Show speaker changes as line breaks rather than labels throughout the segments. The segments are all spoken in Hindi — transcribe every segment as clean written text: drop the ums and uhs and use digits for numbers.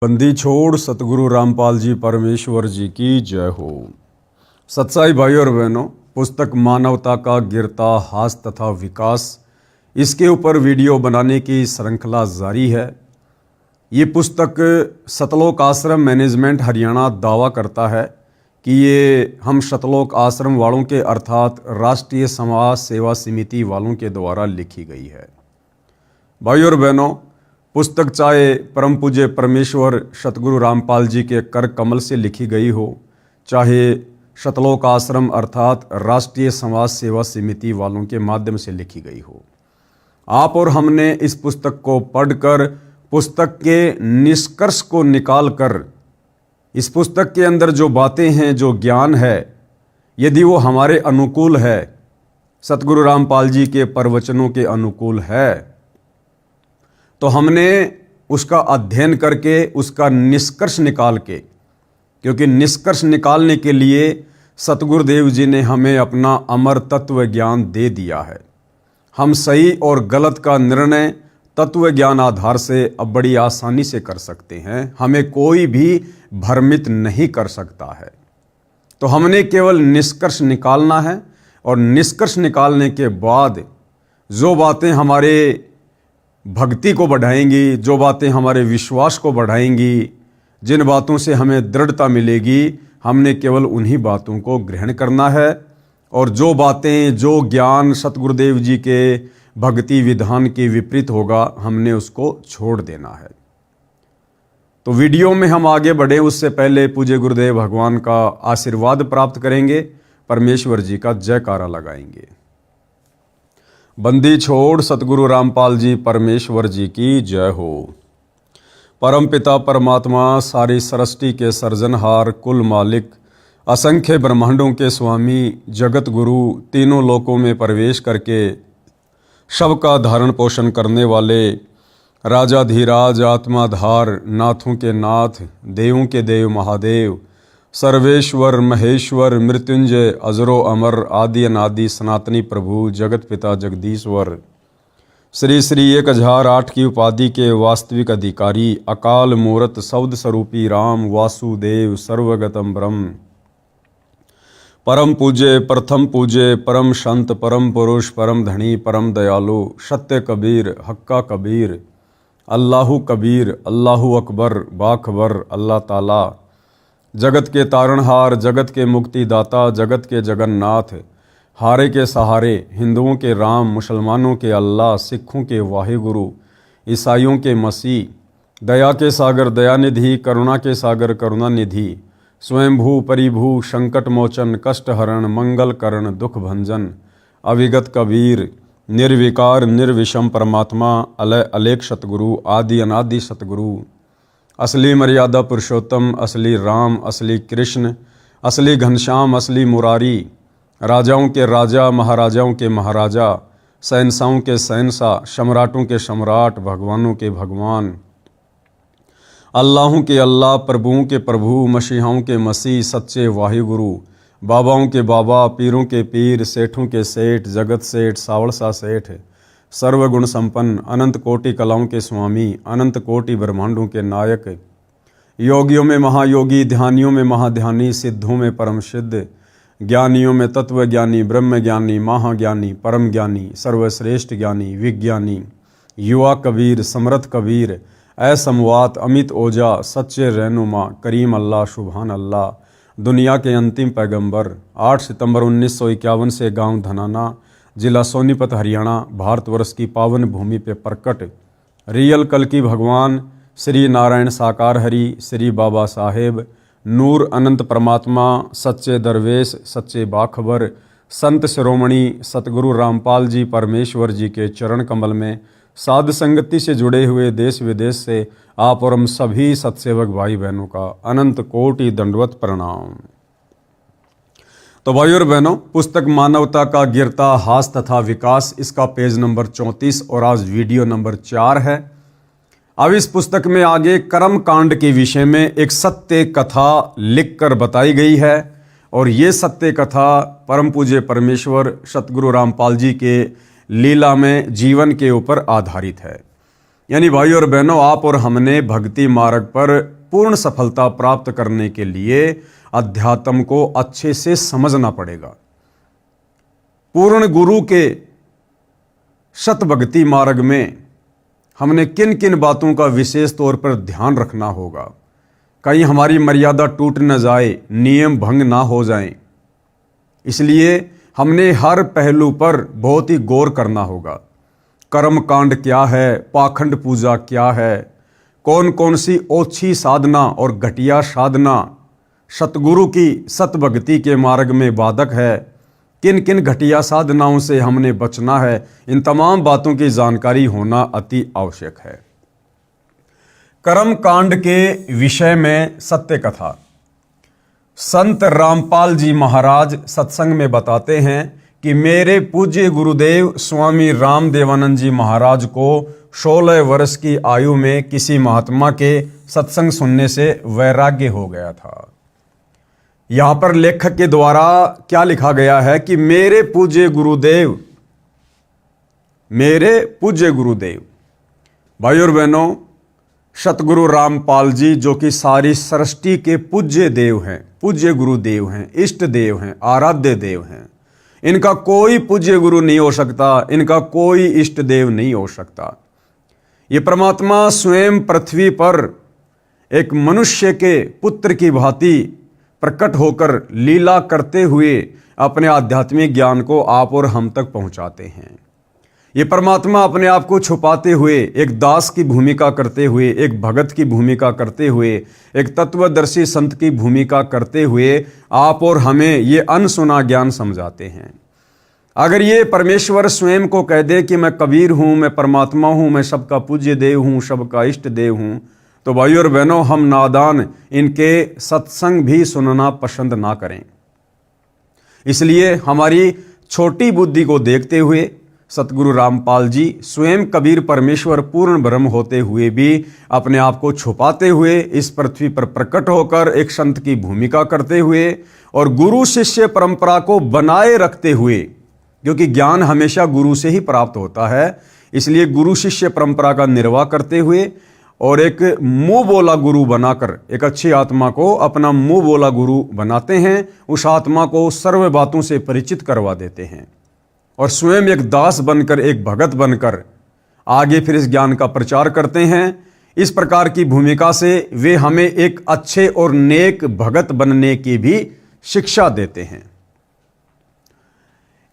बंदी छोड़ सतगुरु रामपाल जी परमेश्वर जी की जय हो। सत्साई भाई और बहनों, पुस्तक मानवता का गिरता हास तथा विकास, इसके ऊपर वीडियो बनाने की श्रृंखला जारी है। ये पुस्तक सतलोक आश्रम मैनेजमेंट हरियाणा दावा करता है कि ये हम सतलोक आश्रम वालों के अर्थात राष्ट्रीय समाज सेवा समिति वालों के द्वारा लिखी गई है। भाई और बहनों, पुस्तक चाहे परम पूज्य परमेश्वर सतगुरु रामपाल जी के कर कमल से लिखी गई हो, चाहे सतलोक आश्रम अर्थात राष्ट्रीय समाज सेवा समिति वालों के माध्यम से लिखी गई हो, आप और हमने इस पुस्तक को पढ़कर पुस्तक के निष्कर्ष को निकालकर इस पुस्तक के अंदर जो बातें हैं, जो ज्ञान है, यदि वो हमारे अनुकूल है, सतगुरु रामपाल जी के प्रवचनों के अनुकूल है, तो हमने उसका अध्ययन करके उसका निष्कर्ष निकाल के, क्योंकि निष्कर्ष निकालने के लिए सतगुरुदेव जी ने हमें अपना अमर तत्व ज्ञान दे दिया है। हम सही और गलत का निर्णय तत्व ज्ञान आधार से अब बड़ी आसानी से कर सकते हैं। हमें कोई भी भ्रमित नहीं कर सकता है। तो हमने केवल निष्कर्ष निकालना है और निष्कर्ष निकालने के बाद जो बातें हमारे भक्ति को बढ़ाएंगी, जो बातें हमारे विश्वास को बढ़ाएंगी, जिन बातों से हमें दृढ़ता मिलेगी, हमने केवल उन्हीं बातों को ग्रहण करना है। और जो बातें, जो ज्ञान सतगुरुदेव जी के भक्ति विधान के विपरीत होगा, हमने उसको छोड़ देना है। तो वीडियो में हम आगे बढ़े उससे पहले पूज्य गुरुदेव भगवान का आशीर्वाद प्राप्त करेंगे, परमेश्वर जी का जयकारा लगाएंगे। बंदी छोड़ सतगुरु रामपाल जी परमेश्वर जी की जय हो। परम पिता परमात्मा, सारी सृष्टि के सर्जनहार, कुल मालिक, असंख्य ब्रह्मांडों के स्वामी, जगत गुरु, तीनों लोकों में प्रवेश करके सबका धारण पोषण करने वाले, राजाधीराज, आत्माधार, नाथों के नाथ, देवों के देव महादेव, सर्वेश्वर महेश्वर, मृत्युंजय, अजरो अमर, आदि अनादि, सनातनी प्रभु, जगत पिता जगदीश्वर, श्री श्री 1008 की उपाधि के वास्तविक अधिकारी, अकाल मूरत शब्द स्वरूपी राम, वासुदेव, सर्वगतम ब्रह्म, परम पूज्य, प्रथम पूज्य, परम संत, परम पुरुष, परम धनी, परम दयालु, सत्य कबीर, हक्का कबीर, अल्लाहु कबीर, अल्लाहु अकबर, बाखबर, अल्लाह ताला, जगत के तारणहार, जगत के मुक्तिदाता, जगत के जगन्नाथ, हारे के सहारे, हिंदुओं के राम, मुसलमानों के अल्लाह, सिखों के वाहिगुरु, ईसाइयों के मसीह, दया के सागर दयानिधि, करुणा के सागर करुणानिधि, स्वयंभू परिभू, संकट मोचन, कष्ट हरण, मंगल करण, दुख भंजन, अविगत कबीर, निर्विकार निर्विषम परमात्मा, अलय अलेख सतगुरु, आदि अनादि सतगुरु, असली मर्यादा पुरुषोत्तम, असली राम, असली कृष्ण, असली घनश्याम, असली मुरारी, राजाओं के राजा, महाराजाओं के महाराजा, शहंशाहों के शहंशाह, सम्राटों के सम्राट, भगवानों के भगवान, अल्लाहों के अल्लाह, प्रभुओं के प्रभु, मसीहाओं के मसीह, सच्चे वाहिगुरु, बाबाओं के बाबा, पीरों के पीर, सेठों के सेठ, जगत सेठ, सावड़सा सेठ, सर्वगुण संपन्न, अनंत कोटि कलाओं के स्वामी, अनंत कोटि ब्रह्मांडों के नायक, योगियों में महायोगी, ध्यानियों में महाध्यानी, सिद्धों में परम सिद्ध, ज्ञानियों में तत्व ज्ञानी, ब्रह्म ज्ञानी, महाज्ञानी, परम ज्ञानी, सर्वश्रेष्ठ ज्ञानी, विज्ञानी, युवा कबीर, समर्थ कबीर, असमवात, अमित ओजा, सच्चे रहनुमा, करीम अल्लाह, सुभान अल्लाह, दुनिया के अंतिम पैगंबर, 8 सितंबर 1951 से गांव धनाना, जिला सोनीपत, हरियाणा, भारतवर्ष की पावन भूमि पे प्रकट रियल कल की भगवान श्री नारायण साकार हरि, श्री बाबा साहेब, नूर अनंत परमात्मा, सच्चे दरवेश, सच्चे बाखबर, संत शिरोमणि सतगुरु रामपाल जी परमेश्वर जी के चरण कमल में साध संगति से जुड़े हुए देश विदेश से आप और हम सभी सत्सेवक भाई बहनों का अनंत कोटि दंडवत प्रणाम। तो भाई और बहनों, पुस्तक मानवता का गिरता हास तथा विकास, इसका पेज नंबर 34 और आज वीडियो नंबर 4 है। अब इस पुस्तक में आगे कर्म कांड के विषय में एक सत्य कथा लिखकर बताई गई है और ये सत्य कथा परम पूज्य परमेश्वर सतगुरु रामपाल जी के लीला में जीवन के ऊपर आधारित है। यानी भाई और बहनों, आप और हमने भक्ति मार्ग पर पूर्ण सफलता प्राप्त करने के लिए अध्यात्म को अच्छे से समझना पड़ेगा। पूर्ण गुरु के शत भक्ति मार्ग में हमने किन किन बातों का विशेष तौर पर ध्यान रखना होगा, कहीं हमारी मर्यादा टूट न जाए, नियम भंग ना हो जाएं। इसलिए हमने हर पहलू पर बहुत ही गौर करना होगा। कर्म कांड क्या है, पाखंड पूजा क्या है, कौन कौन सी ओछी साधना और घटिया साधना सतगुरु की सतभक्ति के मार्ग में बाधक है, किन किन घटिया साधनाओं से हमने बचना है, इन तमाम बातों की जानकारी होना अति आवश्यक है। कर्म कांड के विषय में सत्य कथा। संत रामपाल जी महाराज सत्संग में बताते हैं कि मेरे पूज्य गुरुदेव स्वामी रामदेवानंद जी महाराज को 16 वर्ष की आयु में किसी महात्मा के सत्संग सुनने से वैराग्य हो गया था। यहां पर लेखक के द्वारा क्या लिखा गया है कि मेरे पूज्य गुरुदेव, मेरे पूज्य गुरुदेव। भाई और बहनों, सतगुरु रामपाल जी जो कि सारी सृष्टि के पूज्य देव हैं, पूज्य गुरुदेव हैं, इष्ट देव हैं, आराध्य देव हैं। इनका कोई पूज्य गुरु नहीं हो सकता, इनका कोई इष्ट देव नहीं हो सकता। ये परमात्मा स्वयं पृथ्वी पर एक मनुष्य के पुत्र की भांति प्रकट होकर लीला करते हुए अपने आध्यात्मिक ज्ञान को आप और हम तक पहुंचाते हैं। ये परमात्मा अपने आप को छुपाते हुए, एक दास की भूमिका करते हुए, एक भगत की भूमिका करते हुए, एक तत्वदर्शी संत की भूमिका करते हुए आप और हमें ये अनसुना ज्ञान समझाते हैं। अगर ये परमेश्वर स्वयं को कह दे कि मैं कबीर हूँ, मैं परमात्मा हूँ, मैं सबका पूज्य देव हूँ, सबका इष्ट देव हूँ, तो भाई और बहनों, हम नादान इनके सत्संग भी सुनना पसंद ना करें। इसलिए हमारी छोटी बुद्धि को देखते हुए सतगुरु रामपाल जी स्वयं कबीर परमेश्वर पूर्ण ब्रह्म होते हुए भी अपने आप को छुपाते हुए इस पृथ्वी पर प्रकट होकर एक संत की भूमिका करते हुए और गुरु शिष्य परंपरा को बनाए रखते हुए, क्योंकि ज्ञान हमेशा गुरु से ही प्राप्त होता है, इसलिए गुरु शिष्य परंपरा का निर्वाह करते हुए और एक मुंह बोला गुरु बनाकर एक अच्छी आत्मा को अपना मुंह बोला गुरु बनाते हैं, उस आत्मा को सर्व बातों से परिचित करवा देते हैं और स्वयं एक दास बनकर, एक भगत बनकर आगे फिर इस ज्ञान का प्रचार करते हैं। इस प्रकार की भूमिका से वे हमें एक अच्छे और नेक भगत बनने की भी शिक्षा देते हैं।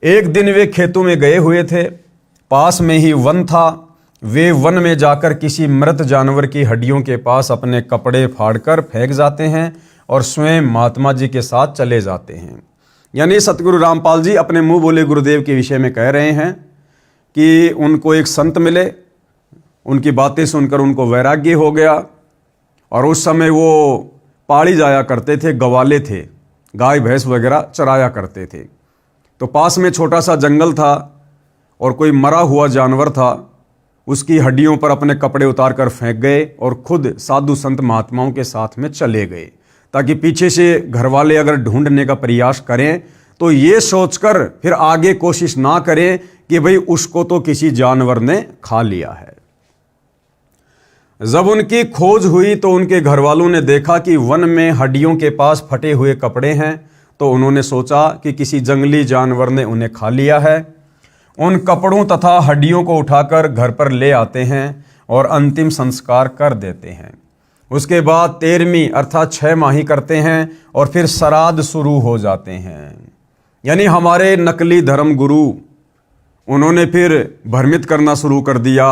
एक दिन वे खेतों में गए हुए थे, पास में ही वन था। वे वन में जाकर किसी मृत जानवर की हड्डियों के पास अपने कपड़े फाड़कर फेंक जाते हैं और स्वयं महात्मा जी के साथ चले जाते हैं। यानी सतगुरु रामपाल जी अपने मुंह बोले गुरुदेव के विषय में कह रहे हैं कि उनको एक संत मिले, उनकी बातें सुनकर उनको वैराग्य हो गया और उस समय वो पहाड़ी जाया करते थे, गवाले थे, गाय भैंस वगैरह चराया करते थे। तो पास में छोटा सा जंगल था और कोई मरा हुआ जानवर था, उसकी हड्डियों पर अपने कपड़े उतार कर फेंक गए और खुद साधु संत महात्माओं के साथ में चले गए, ताकि पीछे से घर वाले अगर ढूंढने का प्रयास करें तो ये सोचकर फिर आगे कोशिश ना करें कि भाई उसको तो किसी जानवर ने खा लिया है। जब उनकी खोज हुई तो उनके घर वालों ने देखा कि वन में हड्डियों के पास फटे हुए कपड़े हैं, तो उन्होंने सोचा कि किसी जंगली जानवर ने उन्हें खा लिया है। उन कपड़ों तथा हड्डियों को उठाकर घर पर ले आते हैं और अंतिम संस्कार कर देते हैं। उसके बाद 13वीं अर्थात 6 माही करते हैं और फिर श्राद्ध शुरू हो जाते हैं। यानी हमारे नकली धर्म गुरु, उन्होंने फिर भ्रमित करना शुरू कर दिया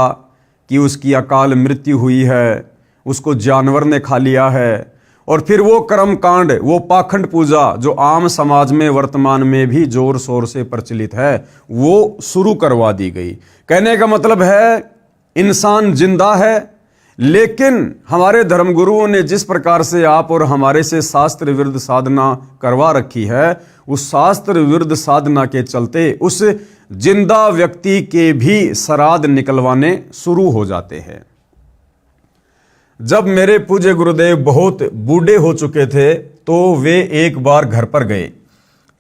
कि उसकी अकाल मृत्यु हुई है, उसको जानवर ने खा लिया है। और फिर वो कर्म कांड, वो पाखंड पूजा जो आम समाज में वर्तमान में भी जोर शोर से प्रचलित है, वो शुरू करवा दी गई। कहने का मतलब है इंसान जिंदा है, लेकिन हमारे धर्मगुरुओं ने जिस प्रकार से आप और हमारे से शास्त्र विरुद्ध साधना करवा रखी है, उस शास्त्र विरुद्ध साधना के चलते उस जिंदा व्यक्ति के भी श्राद्ध निकलवाने शुरू हो जाते हैं। जब मेरे पूज्य गुरुदेव बहुत बूढ़े हो चुके थे तो वे एक बार घर पर गए।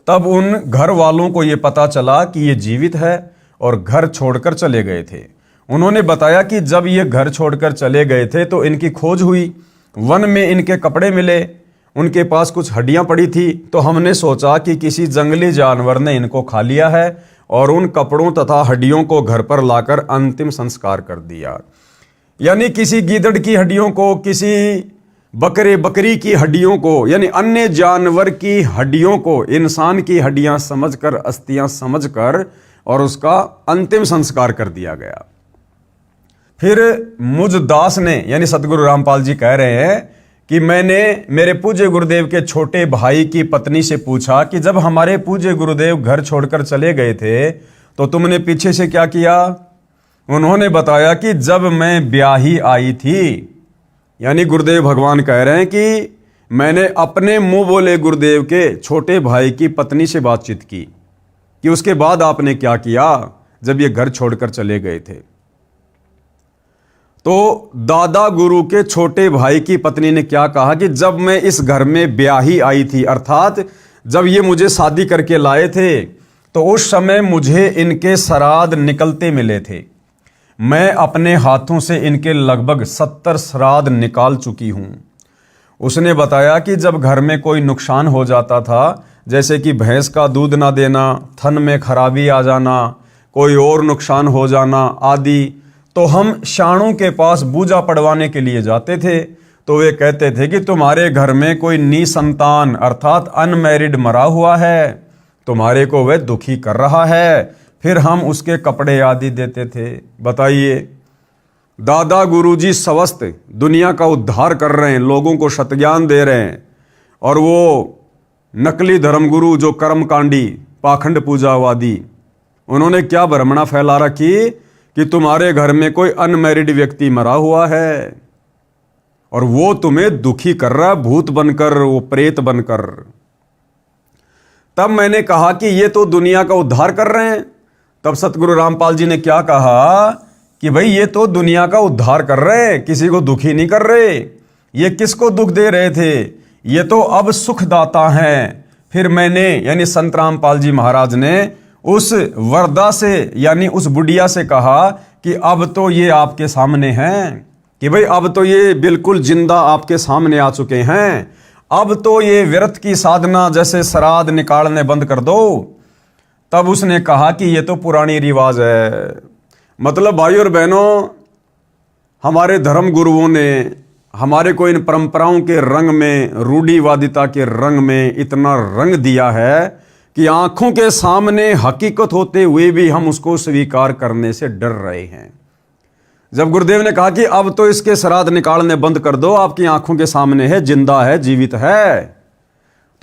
तब उन घर वालों को ये पता चला कि ये जीवित है और घर छोड़कर चले गए थे। उन्होंने बताया कि जब ये घर छोड़कर चले गए थे तो इनकी खोज हुई, वन में इनके कपड़े मिले, उनके पास कुछ हड्डियां पड़ी थी। तो हमने सोचा कि किसी जंगली जानवर ने इनको खा लिया है और उन कपड़ों तथा हड्डियों को घर पर लाकर अंतिम संस्कार कर दिया। यानी किसी गीदड़ की हड्डियों को, किसी बकरी की हड्डियों को, यानी अन्य जानवर की हड्डियों को इंसान की हड्डियां समझकर, अस्थियां समझकर और उसका अंतिम संस्कार कर दिया गया। फिर मुझ दास ने, यानी सतगुरु रामपाल जी कह रहे हैं कि मैंने मेरे पूज्य गुरुदेव के छोटे भाई की पत्नी से पूछा कि जब हमारे पूज्य गुरुदेव घर छोड़कर चले गए थे तो तुमने पीछे से क्या किया? उन्होंने बताया कि जब मैं ब्याही आई थी, यानी गुरुदेव भगवान कह रहे हैं कि मैंने अपने मुंह बोले गुरुदेव के छोटे भाई की पत्नी से बातचीत की कि उसके बाद आपने क्या किया जब ये घर छोड़कर चले गए थे। तो दादा गुरु के छोटे भाई की पत्नी ने क्या कहा कि जब मैं इस घर में ब्याही आई थी, अर्थात जब ये मुझे शादी करके लाए थे, तो उस समय मुझे इनके श्राद्ध निकलते मिले थे। मैं अपने हाथों से इनके लगभग 70 श्राद्ध निकाल चुकी हूं। उसने बताया कि जब घर में कोई नुकसान हो जाता था, जैसे कि भैंस का दूध ना देना, थन में खराबी आ जाना, कोई और नुकसान हो जाना आदि, तो हम शाणों के पास बूझा पड़वाने के लिए जाते थे। तो वे कहते थे कि तुम्हारे घर में कोई निसंतान अर्थात अनमैरिड मरा हुआ है, तुम्हारे को वह दुखी कर रहा है। फिर हम उसके कपड़े आदि देते थे। बताइए, दादा गुरुजी स्वस्थ दुनिया का उद्धार कर रहे हैं, लोगों को सतज्ञान दे रहे हैं, और वो नकली धर्मगुरु जो कर्मकांडी पाखंड पूजावादी, उन्होंने क्या भ्रमणा फैला रखी कि तुम्हारे घर में कोई अनमैरिड व्यक्ति मरा हुआ है और वो तुम्हें दुखी कर रहा है, भूत बनकर, वो प्रेत बनकर। तब मैंने कहा कि ये तो दुनिया का उद्धार कर रहे हैं। तब सतगुरु रामपाल जी ने क्या कहा कि भाई ये तो दुनिया का उद्धार कर रहे, किसी को दुखी नहीं कर रहे। ये किसको दुख दे रहे थे? ये तो अब सुखदाता हैं। फिर मैंने, यानी संत रामपाल जी महाराज ने उस वरदा से, यानी उस बुढ़िया से कहा कि अब तो ये आपके सामने हैं, कि भाई अब तो ये बिल्कुल जिंदा आपके सामने आ चुके हैं। अब तो ये व्यर्थ की साधना जैसे श्राद्ध निकालने बंद कर दो। तब उसने कहा कि ये तो पुरानी रिवाज है। मतलब भाइयों और बहनों, हमारे धर्म गुरुओं ने हमारे को इन परंपराओं के रंग में, रूढ़िवादिता के रंग में इतना रंग दिया है कि आंखों के सामने हकीकत होते हुए भी हम उसको स्वीकार करने से डर रहे हैं। जब गुरुदेव ने कहा कि अब तो इसके श्राद्ध निकालने बंद कर दो, आपकी आंखों के सामने है, जिंदा है, जीवित है,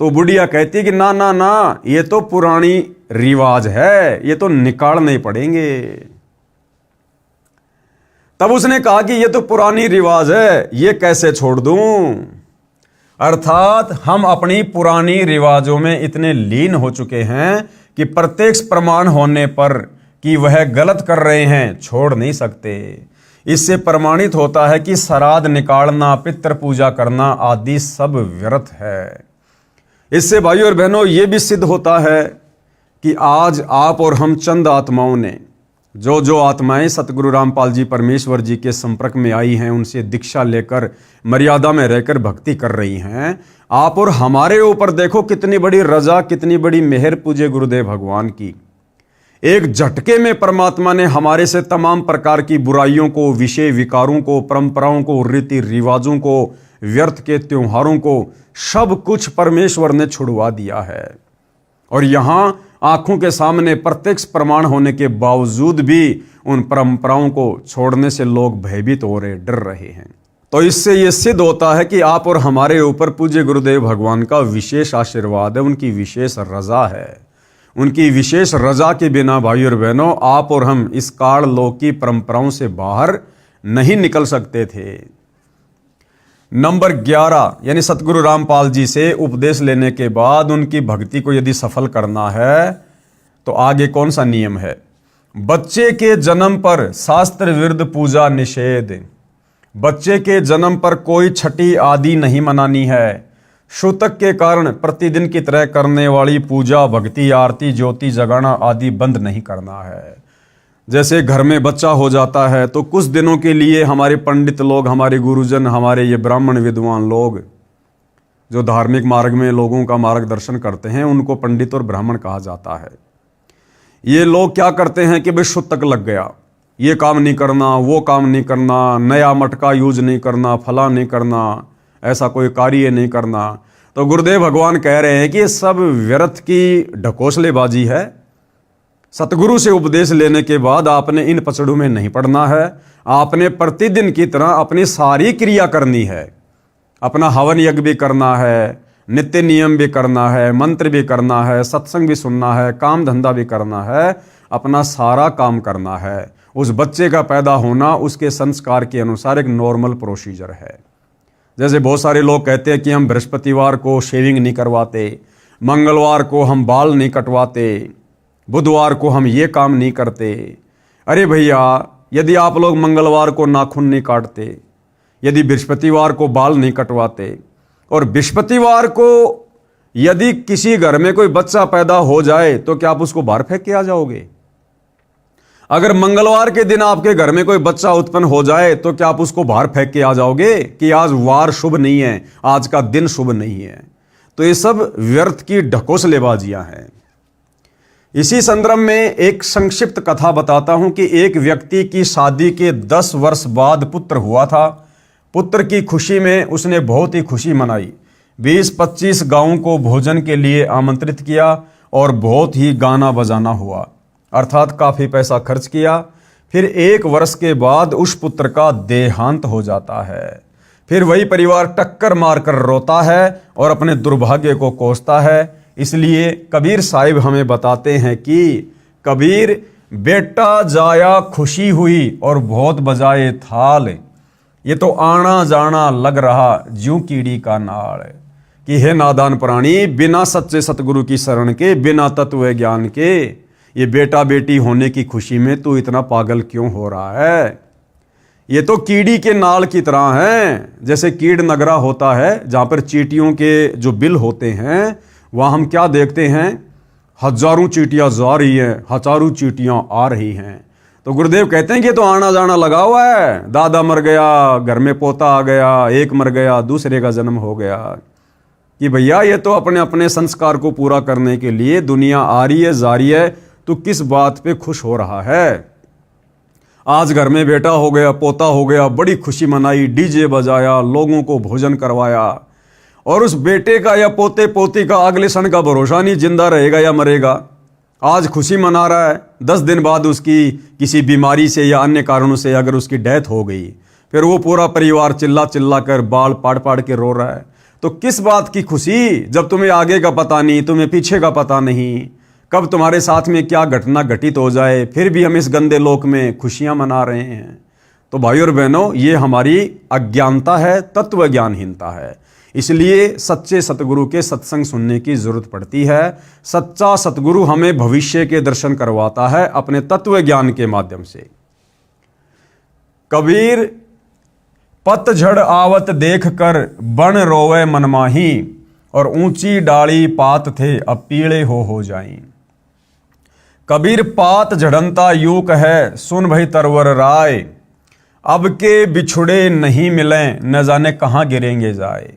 तो बुढ़िया कहती कि ना ना ना, ये तो पुरानी रिवाज है, ये तो निकालने ही पड़ेंगे। तब उसने कहा कि ये तो पुरानी रिवाज है, ये कैसे छोड़ दूं। अर्थात हम अपनी पुरानी रिवाजों में इतने लीन हो चुके हैं कि प्रत्यक्ष प्रमाण होने पर कि वह गलत कर रहे हैं, छोड़ नहीं सकते। इससे प्रमाणित होता है कि श्राद्ध निकालना, पितृ पूजा करना आदि सब व्यर्थ है। इससे भाइयों और बहनों ये भी सिद्ध होता है कि आज आप और हम चंद आत्माओं ने, जो आत्माएं सतगुरु रामपाल जी परमेश्वर जी के संपर्क में आई हैं, उनसे दीक्षा लेकर मर्यादा में रहकर भक्ति कर रही हैं, आप और हमारे ऊपर देखो कितनी बड़ी रजा, कितनी बड़ी मेहर पूज्य गुरुदेव भगवान की। एक झटके में परमात्मा ने हमारे से तमाम प्रकार की बुराइयों को, विषय विकारों को, परंपराओं को, रीति रिवाजों को, व्यर्थ के त्योहारों को, सब कुछ परमेश्वर ने छुड़वा दिया है। और यहां आंखों के सामने प्रत्यक्ष प्रमाण होने के बावजूद भी उन परंपराओं को छोड़ने से लोग भयभीत हो रहे, डर रहे हैं। तो इससे यह सिद्ध होता है कि आप और हमारे ऊपर पूज्य गुरुदेव भगवान का विशेष आशीर्वाद है, उनकी विशेष रजा है। उनकी विशेष रजा के बिना भाई और बहनों, आप और हम इस काल लोक की परंपराओं से बाहर नहीं निकल सकते थे। नंबर 11, यानी सतगुरु रामपाल जी से उपदेश लेने के बाद उनकी भक्ति को यदि सफल करना है तो आगे कौन सा नियम है? बच्चे के जन्म पर शास्त्र विरुद्ध पूजा निषेध। बच्चे के जन्म पर कोई छठी आदि नहीं मनानी है। सूतक के कारण प्रतिदिन की तरह करने वाली पूजा, भक्ति, आरती, ज्योति जगाना आदि बंद नहीं करना है। जैसे घर में बच्चा हो जाता है तो कुछ दिनों के लिए हमारे पंडित लोग, हमारे गुरुजन, हमारे ये ब्राह्मण विद्वान लोग जो धार्मिक मार्ग में लोगों का मार्गदर्शन करते हैं, उनको पंडित और ब्राह्मण कहा जाता है। ये लोग क्या करते हैं कि भाई शुद्ध तक लग गया, ये काम नहीं करना, वो काम नहीं करना, नया मटका यूज नहीं करना, फला नहीं करना, ऐसा कोई कार्य नहीं करना। तो गुरुदेव भगवान कह रहे हैं कि ये सब व्यर्थ की ढकोसलेबाजी है। सतगुरु से उपदेश लेने के बाद आपने इन पचड़ों में नहीं पड़ना है। आपने प्रतिदिन की तरह अपनी सारी क्रिया करनी है। अपना हवन यज्ञ भी करना है, नित्य नियम भी करना है, मंत्र भी करना है, सत्संग भी सुनना है, काम धंधा भी करना है, अपना सारा काम करना है। उस बच्चे का पैदा होना उसके संस्कार के अनुसार एक नॉर्मल प्रोसीजर है। जैसे बहुत सारे लोग कहते हैं कि हम बृहस्पतिवार को शेविंग नहीं करवाते, मंगलवार को हम बाल नहीं कटवाते, बुधवार को हम ये काम नहीं करते। अरे भैया, यदि आप लोग मंगलवार को नाखून नहीं काटते, यदि बृहस्पतिवार को बाल नहीं कटवाते, और बृहस्पतिवार को यदि किसी घर में कोई बच्चा पैदा हो जाए तो क्या आप उसको बाहर फेंक के आ जाओगे? अगर मंगलवार के दिन आपके घर में कोई बच्चा उत्पन्न हो जाए तो क्या आप उसको बाहर फेंक के आ जाओगे कि आज वार शुभ नहीं है, आज का दिन शुभ नहीं है? तो ये सब व्यर्थ की ढकोसलेबाजियां हैं। इसी संदर्भ में एक संक्षिप्त कथा बताता हूं कि एक व्यक्ति की शादी के 10 वर्ष बाद पुत्र हुआ था। पुत्र की खुशी में उसने बहुत ही खुशी मनाई। 20-25 गांवों को भोजन के लिए आमंत्रित किया और बहुत ही गाना बजाना हुआ, अर्थात काफ़ी पैसा खर्च किया। फिर 1 वर्ष के बाद उस पुत्र का देहांत हो जाता है। फिर वही परिवार टक्कर मारकर रोता है और अपने दुर्भाग्य को कोसता है। इसलिए कबीर साहिब हमें बताते हैं कि कबीर, बेटा जाया खुशी हुई और बहुत बजाए थाल, ये तो आना जाना लग रहा ज्यों कीड़ी का नाल। कि हे नादान प्राणी, बिना सच्चे सतगुरु की शरण के, बिना तत्व ज्ञान के, ये बेटा बेटी होने की खुशी में तू इतना पागल क्यों हो रहा है? ये तो कीड़ी के नाल की तरह है। जैसे कीड़ नगरा होता है जहाँ पर चींटियों के जो बिल होते हैं, वहाँ हम क्या देखते हैं? हजारों चींटियाँ जा रही हैं, हजारों चींटियाँ आ रही हैं। तो गुरुदेव कहते हैं कि तो आना जाना लगा हुआ है। दादा मर गया, घर में पोता आ गया, एक मर गया, दूसरे का जन्म हो गया। कि भैया, ये तो अपने अपने संस्कार को पूरा करने के लिए दुनिया आ रही है, जा रही है, तो किस बात पे खुश हो रहा है? आज घर में बेटा हो गया, पोता हो गया, बड़ी खुशी मनाई, डीजे बजाया, लोगों को भोजन करवाया, और उस बेटे का या पोते पोती का अगले क्षण का भरोसा नहीं, जिंदा रहेगा या मरेगा। आज खुशी मना रहा है, 10 दिन बाद उसकी किसी बीमारी से या अन्य कारणों से अगर उसकी डेथ हो गई, फिर वो पूरा परिवार चिल्ला चिल्ला कर बाल पाड़ पाड़ के रो रहा है। तो किस बात की खुशी, जब तुम्हें आगे का पता नहीं, तुम्हें पीछे का पता नहीं, कब तुम्हारे साथ में क्या घटना घटित हो जाए, फिर भी हम इस गंदे लोक में खुशियां मना रहे हैं। तो भाई और बहनों, ये हमारी अज्ञानता है, तत्व ज्ञानहीनता है। इसलिए सच्चे सतगुरु के सत्संग सुनने की जरूरत पड़ती है। सच्चा सतगुरु हमें भविष्य के दर्शन करवाता है अपने तत्व ज्ञान के माध्यम से। कबीर, पतझड़ आवत देख कर बन रोवे मनमाही, और ऊंची डाली पात थे अब पीले हो जाई। कबीर, पात झड़नता यूक है, सुन भई तरवर राय, अब के बिछुड़े नहीं मिले, न जाने कहाँ गिरेंगे जाए।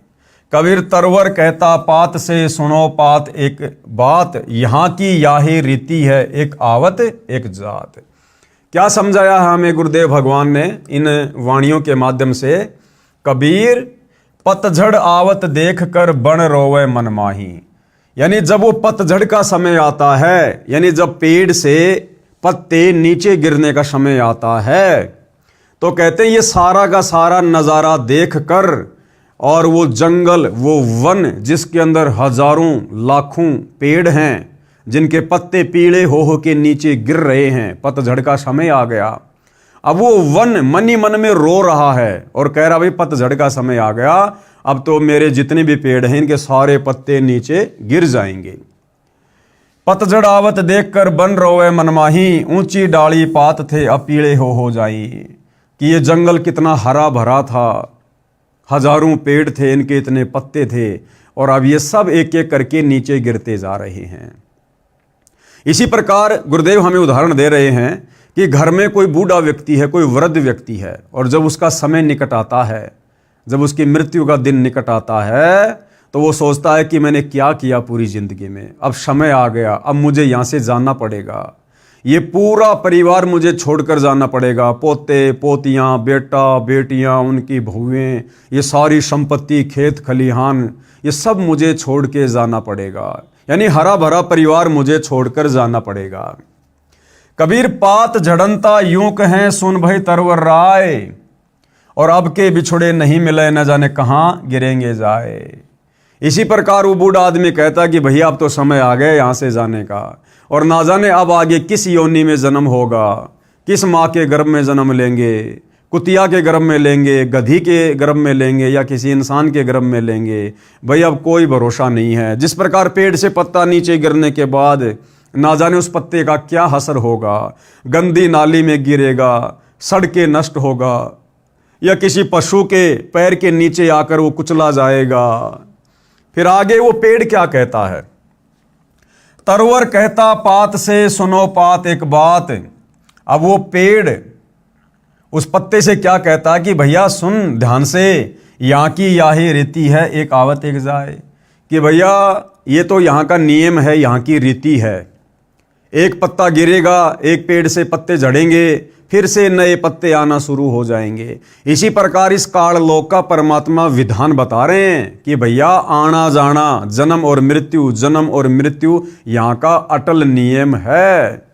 कबीर तरवर कहता पात से, सुनो पात एक बात, यहाँ की याही रीति है, एक आवत एक जात। क्या समझाया है हमें गुरुदेव भगवान ने इन वाणियों के माध्यम से? कबीर, पतझड़ आवत देख कर बन रोवे मनमाही, यानी जब वो पतझड़ का समय आता है, यानी जब पेड़ से पत्ते नीचे गिरने का समय आता है, तो कहते हैं ये सारा का सारा नज़ारा देख कर, और वो जंगल, वो वन जिसके अंदर हजारों लाखों पेड़ हैं, जिनके पत्ते पीले हो के नीचे गिर रहे हैं, पतझड़ का समय आ गया। अब वो वन मन ही मन में रो रहा है और कह रहा भाई पतझड़ का समय आ गया, अब तो मेरे जितने भी पेड़ हैं इनके सारे पत्ते नीचे गिर जाएंगे। पतझड़ आवत देख कर बन रोवे मनमाही, ऊंची डाली पात थे अब पीले हो जाई। कि ये जंगल कितना हरा भरा था, हजारों पेड़ थे, इनके इतने पत्ते थे, और अब ये सब एक एक करके नीचे गिरते जा रहे हैं। इसी प्रकार गुरुदेव हमें उदाहरण दे रहे हैं कि घर में कोई बूढ़ा व्यक्ति है, कोई वृद्ध व्यक्ति है, और जब उसका समय निकट आता है, जब उसकी मृत्यु का दिन निकट आता है, तो वो सोचता है कि मैंने क्या किया पूरी जिंदगी में, अब समय आ गया, अब मुझे यहाँ से जाना पड़ेगा, ये पूरा परिवार मुझे छोड़कर जाना पड़ेगा, पोते पोतियाँ, बेटा बेटियाँ, उनकी बहुएं, ये सारी संपत्ति, खेत खलिहान, ये सब मुझे छोड़ के जाना पड़ेगा, यानी हरा भरा परिवार मुझे छोड़कर जाना पड़ेगा। कबीर पात झड़नता यूं कहें सुन भई तरवर राय, और अब के बिछुड़े नहीं मिले न जाने कहाँ गिरेंगे जाए। इसी प्रकार वो बूढ़ा आदमी कहता कि भैया अब तो समय आ गया यहाँ से जाने का, और ना जाने अब आगे किस योनि में जन्म होगा, किस माँ के गर्भ में जन्म लेंगे, कुतिया के गर्भ में लेंगे, गधी के गर्भ में लेंगे, या किसी इंसान के गर्भ में लेंगे, भाई अब कोई भरोसा नहीं है। जिस प्रकार पेड़ से पत्ता नीचे गिरने के बाद ना जाने उस पत्ते का क्या असर होगा, गंदी नाली में गिरेगा, सड़ के नष्ट होगा, या किसी पशु के पैर के नीचे आकर वो कुचला जाएगा। फिर आगे वो पेड़ क्या कहता है, तरवर कहता पात से सुनो पात एक बात। अब वो पेड़ उस पत्ते से क्या कहता है कि भैया सुन ध्यान से, यहाँ की याही रीति है एक आवत एक जाए, कि भैया ये तो यहाँ का नियम है, यहाँ की रीति है, एक पत्ता गिरेगा, एक पेड़ से पत्ते झड़ेंगे, फिर से नए पत्ते आना शुरू हो जाएंगे। इसी प्रकार इस काल लोक का परमात्मा विधान बता रहे हैं कि भैया आना जाना, जन्म और मृत्यु, जन्म और मृत्यु यहाँ का अटल नियम है।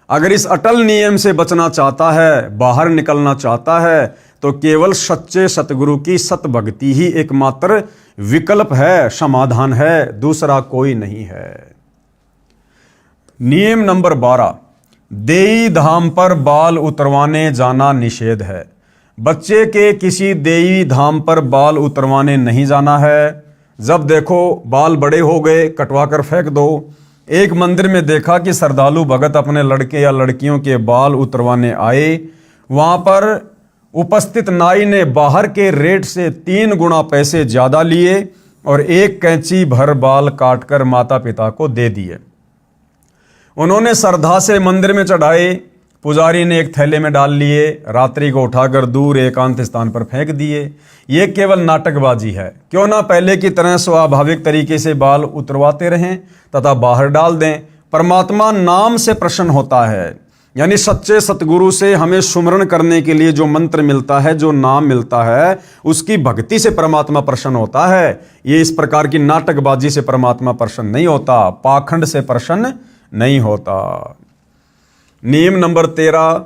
अगर इस अटल नियम से बचना चाहता है, बाहर निकलना चाहता है, तो केवल सच्चे सतगुरु की सत भक्ति ही एकमात्र विकल्प है, समाधान है, दूसरा कोई नहीं है। नियम नंबर 12, देई धाम पर बाल उतरवाने जाना निषेध है। बच्चे के किसी देई धाम पर बाल उतरवाने नहीं जाना है। जब देखो बाल बड़े हो गए कटवा कर फेंक दो। एक मंदिर में देखा कि श्रद्धालु भगत अपने लड़के या लड़कियों के बाल उतरवाने आए। वहां पर उपस्थित नाई ने बाहर के रेट से 3 गुना पैसे ज्यादा लिए और एक कैंची भर बाल काटकर माता पिता को दे दिए। उन्होंने श्रद्धा से मंदिर में चढ़ाए, पुजारी ने एक थैले में डाल लिए, रात्रि को उठाकर दूर एकांत स्थान पर फेंक दिए। ये केवल नाटकबाजी है। क्यों ना पहले की तरह स्वाभाविक तरीके से बाल उतरवाते रहें तथा बाहर डाल दें। परमात्मा नाम से प्रसन्न होता है, यानी सच्चे सतगुरु से हमें सुमरण करने के लिए जो मंत्र मिलता है, जो नाम मिलता है, उसकी भक्ति से परमात्मा प्रसन्न होता है। ये इस प्रकार की नाटकबाजी से परमात्मा प्रसन्न नहीं होता, पाखंड से प्रसन्न नहीं होता। नियम नंबर 13,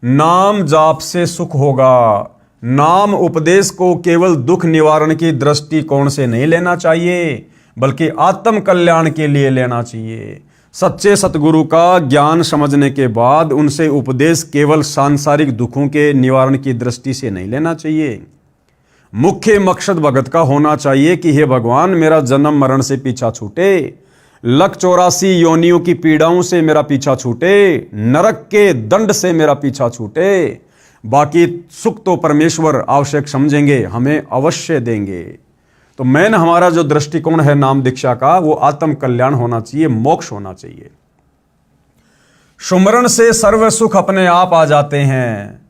नाम जाप से सुख होगा। नाम उपदेश को केवल दुख निवारण की दृष्टिकोण से नहीं लेना चाहिए, बल्कि आत्म कल्याण के लिए लेना चाहिए। सच्चे सतगुरु का ज्ञान समझने के बाद उनसे उपदेश केवल सांसारिक दुखों के निवारण की दृष्टि से नहीं लेना चाहिए। मुख्य मकसद भगत का होना चाहिए कि हे भगवान, मेरा जन्म मरण से पीछा छूटे, 184 योनियों की पीड़ाओं से मेरा पीछा छूटे, नरक के दंड से मेरा पीछा छूटे। बाकी सुख तो परमेश्वर आवश्यक समझेंगे, हमें अवश्य देंगे। तो मैन हमारा जो दृष्टिकोण है नाम दीक्षा का, वो आत्म कल्याण होना चाहिए, मोक्ष होना चाहिए। सुमरण से सर्व सुख अपने आप आ जाते हैं।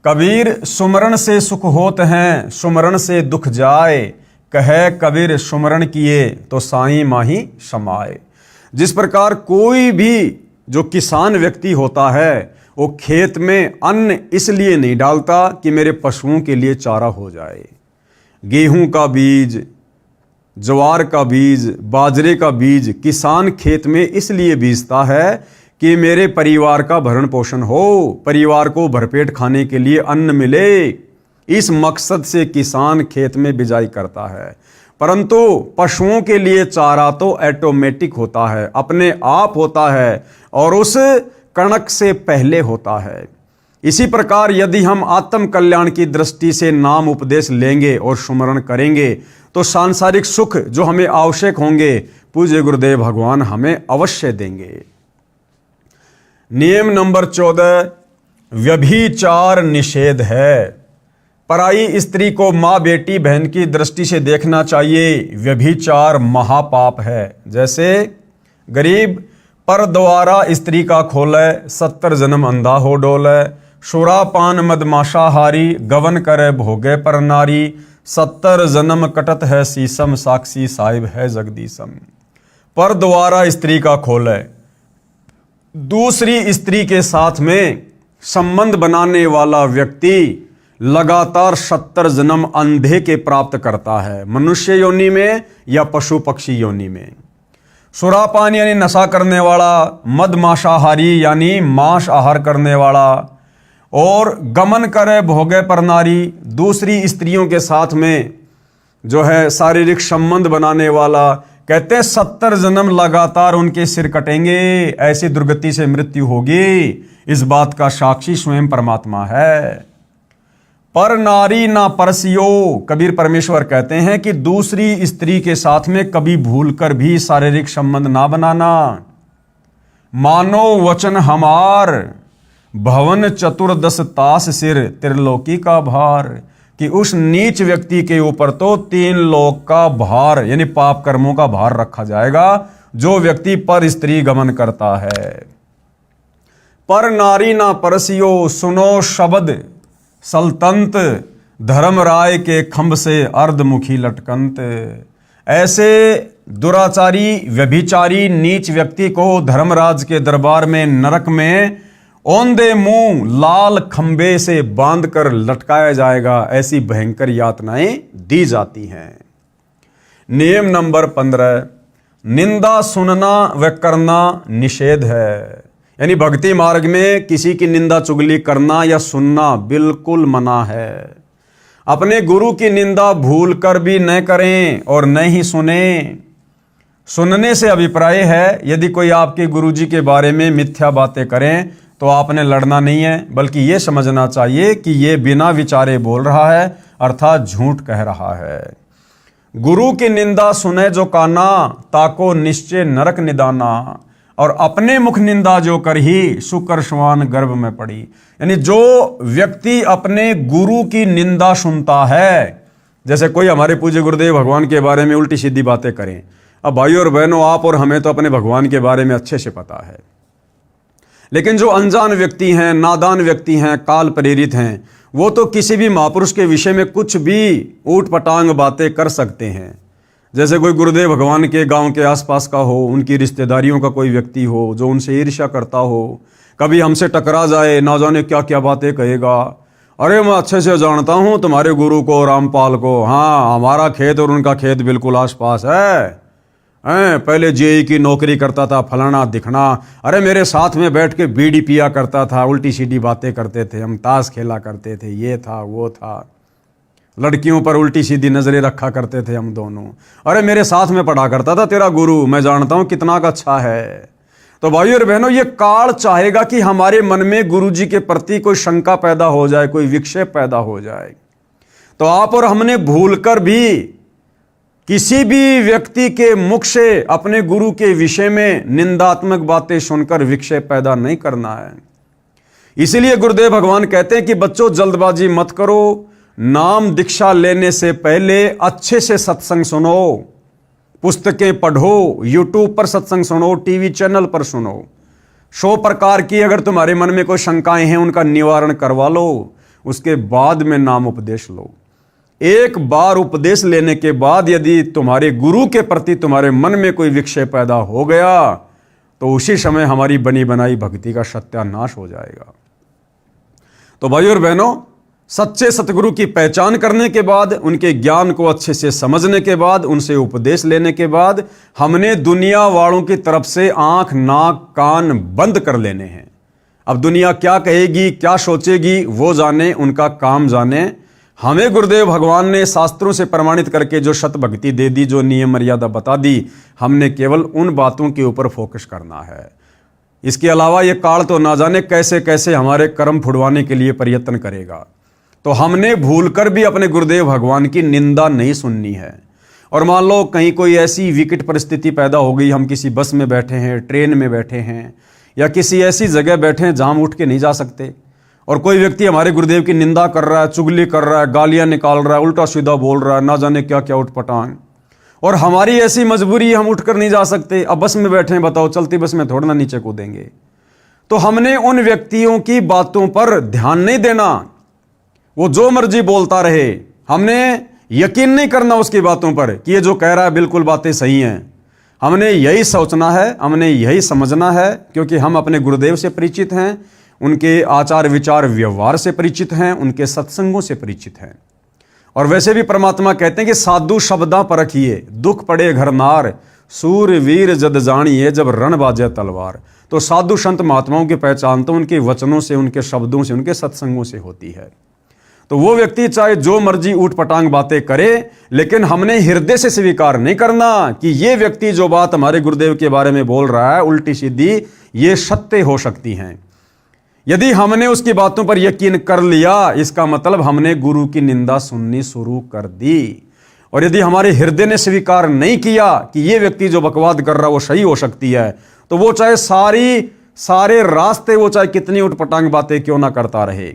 कबीर सुमरण से सुख होत हैं, सुमरण से दुख जाए। कहे कबीर सुमरण किए तो साईं माही समाए। जिस प्रकार कोई भी जो किसान व्यक्ति होता है, वो खेत में अन्न इसलिए नहीं डालता कि मेरे पशुओं के लिए चारा हो जाए। गेहूं का बीज, ज्वार का बीज, बाजरे का बीज किसान खेत में इसलिए बीजता है कि मेरे परिवार का भरण पोषण हो, परिवार को भरपेट खाने के लिए अन्न मिले। इस मकसद से किसान खेत में बिजाई करता है। परंतु पशुओं के लिए चारा तो ऑटोमेटिक होता है, अपने आप होता है, और उस कणक से पहले होता है। इसी प्रकार यदि हम आत्म कल्याण की दृष्टि से नाम उपदेश लेंगे और सुमरण करेंगे, तो सांसारिक सुख जो हमें आवश्यक होंगे, पूज्य गुरुदेव भगवान हमें अवश्य देंगे। नियम नंबर 14, व्यभिचार निषेध है। पराई स्त्री को माँ, बेटी, बहन की दृष्टि से देखना चाहिए। व्यभिचार महापाप है। जैसे गरीब पर द्वारा स्त्री का खोले, 70 जन्म अंधा हो डोले। शुरापान मदमाशाहारी, गवन करे भोगे पर नारी। 70 जन्म कटत है सीसम, साक्षी साहिब है जगदीशम। पर द्वारा स्त्री का खोले, दूसरी स्त्री के साथ में संबंध बनाने वाला व्यक्ति लगातार 70 जन्म अंधे के प्राप्त करता है, मनुष्य योनि में या पशु पक्षी योनि में। सुरापान यानी नशा करने वाला, मदमाशाहारी यानी मांस आहार करने वाला, और गमन करे भोगे पर नारी, दूसरी स्त्रियों के साथ में जो है शारीरिक संबंध बनाने वाला। कहते हैं 70 जन्म लगातार उनके सिर कटेंगे, ऐसी दुर्गति से मृत्यु होगी। इस बात का साक्षी स्वयं परमात्मा है। पर नारी ना परसियो, कबीर परमेश्वर कहते हैं कि दूसरी स्त्री के साथ में कभी भूलकर भी शारीरिक संबंध ना बनाना। मानो वचन हमार, भवन चतुर्दश तास सिर, त्रिलोकी का भार। कि उस नीच व्यक्ति के ऊपर तो 3 लोक का भार यानी पाप कर्मों का भार रखा जाएगा, जो व्यक्ति पर स्त्री गमन करता है। पर नारी ना परसियो, सुनो शब्द सल्तंत, धर्मराय के खंभ से अर्धमुखी लटकंत। ऐसे दुराचारी व्यभिचारी नीच व्यक्ति को धर्मराज के दरबार में नरक में औंधे मुंह लाल खंबे से बांधकर लटकाया जाएगा। ऐसी भयंकर यातनाएं दी जाती हैं। नियम नंबर 15, निंदा सुनना व करना निषेध है। यानी भक्ति मार्ग में किसी की निंदा चुगली करना या सुनना बिल्कुल मना है। अपने गुरु की निंदा भूल कर भी न करें और न ही सुने। सुनने से अभिप्राय है, यदि कोई आपके गुरुजी के बारे में मिथ्या बातें करें तो आपने लड़ना नहीं है, बल्कि ये समझना चाहिए कि ये बिना विचारे बोल रहा है, अर्थात झूठ कह रहा है। गुरु की निंदा सुने जो काना, ताको निश्चय नरक निदाना। और अपने मुख निंदा जो कर ही, शुकर श्वान गर्भ में पड़ी। यानी जो व्यक्ति अपने गुरु की निंदा सुनता है, जैसे कोई हमारे पूज्य गुरुदेव भगवान के बारे में उल्टी सीधी बातें करें। अब भाइयों और बहनों, आप और हमें तो अपने भगवान के बारे में अच्छे से पता है, लेकिन जो अनजान व्यक्ति हैं, नादान व्यक्ति हैं, काल प्रेरित हैं, वो तो किसी भी महापुरुष के विषय में कुछ भी ऊट पटांग बातें कर सकते हैं। जैसे कोई गुरुदेव भगवान के गांव के आसपास का हो, उनकी रिश्तेदारियों का कोई व्यक्ति हो जो उनसे ईर्ष्या करता हो, कभी हमसे टकरा जाए, ना जाने क्या क्या बातें कहेगा। अरे मैं अच्छे से जानता हूँ तुम्हारे गुरु को, रामपाल को, हाँ हमारा खेत और उनका खेत बिल्कुल आसपास है। पहले जेई की नौकरी करता था, फलाना दिखना। अरे मेरे साथ में बैठ के बीड़ी पिया करता था, उल्टी सीधी बातें करते थे, हम ताश खेला करते थे, ये था वो था, लड़कियों पर उल्टी सीधी नजरें रखा करते थे हम दोनों। अरे मेरे साथ में पढ़ा करता था तेरा गुरु, मैं जानता हूं कितना का अच्छा है। तो भाइयों और बहनों, ये काल चाहेगा कि हमारे मन में गुरु जी के प्रति कोई शंका पैदा हो जाए, कोई विक्षेप पैदा हो जाए। तो आप और हमने भूलकर भी किसी भी व्यक्ति के मुख से अपने गुरु के विषय में निंदात्मक बातें सुनकर विक्षेप पैदा नहीं करना है। इसीलिए गुरुदेव भगवान कहते हैं कि बच्चों जल्दबाजी मत करो, नाम दीक्षा लेने से पहले अच्छे से सत्संग सुनो, पुस्तकें पढ़ो, यूट्यूब पर सत्संग सुनो, टीवी चैनल पर सुनो। 100 प्रकार की अगर तुम्हारे मन में कोई शंकाएं हैं उनका निवारण करवा लो, उसके बाद में नाम उपदेश लो। एक बार उपदेश लेने के बाद यदि तुम्हारे गुरु के प्रति तुम्हारे मन में कोई विक्षेप पैदा हो गया तो उसी समय हमारी बनी बनाई भक्ति का सत्यानाश हो जाएगा। तो भाइयों और बहनों, सच्चे सतगुरु की पहचान करने के बाद, उनके ज्ञान को अच्छे से समझने के बाद, उनसे उपदेश लेने के बाद हमने दुनिया वालों की तरफ से आंख नाक कान बंद कर लेने हैं। अब दुनिया क्या कहेगी, क्या सोचेगी, वो जाने, उनका काम जाने। हमें गुरुदेव भगवान ने शास्त्रों से प्रमाणित करके जो सत भक्ति दे दी, जो नियम मर्यादा बता दी, हमने केवल उन बातों के ऊपर फोकस करना है। इसके अलावा ये काल तो ना जाने कैसे कैसे हमारे कर्म फुड़वाने के लिए प्रयत्न करेगा। तो हमने भूलकर भी अपने गुरुदेव भगवान की निंदा नहीं सुननी है। और मान लो कहीं कोई ऐसी विकट परिस्थिति पैदा हो गई, हम किसी बस में बैठे हैं, ट्रेन में बैठे हैं, या किसी ऐसी जगह बैठे हैं जहां हम उठ के नहीं जा सकते, और कोई व्यक्ति हमारे गुरुदेव की निंदा कर रहा है, चुगली कर रहा है, गालियां निकाल रहा है, उल्टा सीधा बोल रहा है, ना जाने क्या क्या उठपटांग, और हमारी ऐसी मजबूरी, हम उठकर नहीं जा सकते, अब बस में बैठे हैं, बताओ चलती बस में थोड़ा ना नीचे कूदेंगे। तो हमने उन व्यक्तियों की बातों पर ध्यान नहीं देना, वो जो मर्जी बोलता रहे, हमने यकीन नहीं करना उसकी बातों पर कि ये जो कह रहा है बिल्कुल बातें सही हैं। हमने यही सोचना है, हमने यही समझना है, क्योंकि हम अपने गुरुदेव से परिचित हैं, उनके आचार विचार व्यवहार से परिचित हैं, उनके सत्संगों से परिचित हैं। और वैसे भी परमात्मा कहते हैं कि साधु शब्दा परखिए, दुख पड़े घर नार, सूर वीर जद जानिए, जब रण बाजे तलवार। तो साधु संत महात्माओं की पहचान तो उनके वचनों से, उनके शब्दों से, उनके सत्संगों से होती है। तो वो व्यक्ति चाहे जो मर्जी ऊट पटांग बातें करे, लेकिन हमने हृदय से स्वीकार नहीं करना कि ये व्यक्ति जो बात हमारे गुरुदेव के बारे में बोल रहा है उल्टी सीधी, ये सत्य हो सकती हैं। यदि हमने उसकी बातों पर यकीन कर लिया, इसका मतलब हमने गुरु की निंदा सुननी शुरू कर दी। और यदि हमारे हृदय ने स्वीकार नहीं किया कि ये व्यक्ति जो बकवाद कर रहा है वो सही हो सकती है, तो वो चाहे सारे रास्ते, वो चाहे कितनी उटपटांग बातें क्यों ना करता रहे,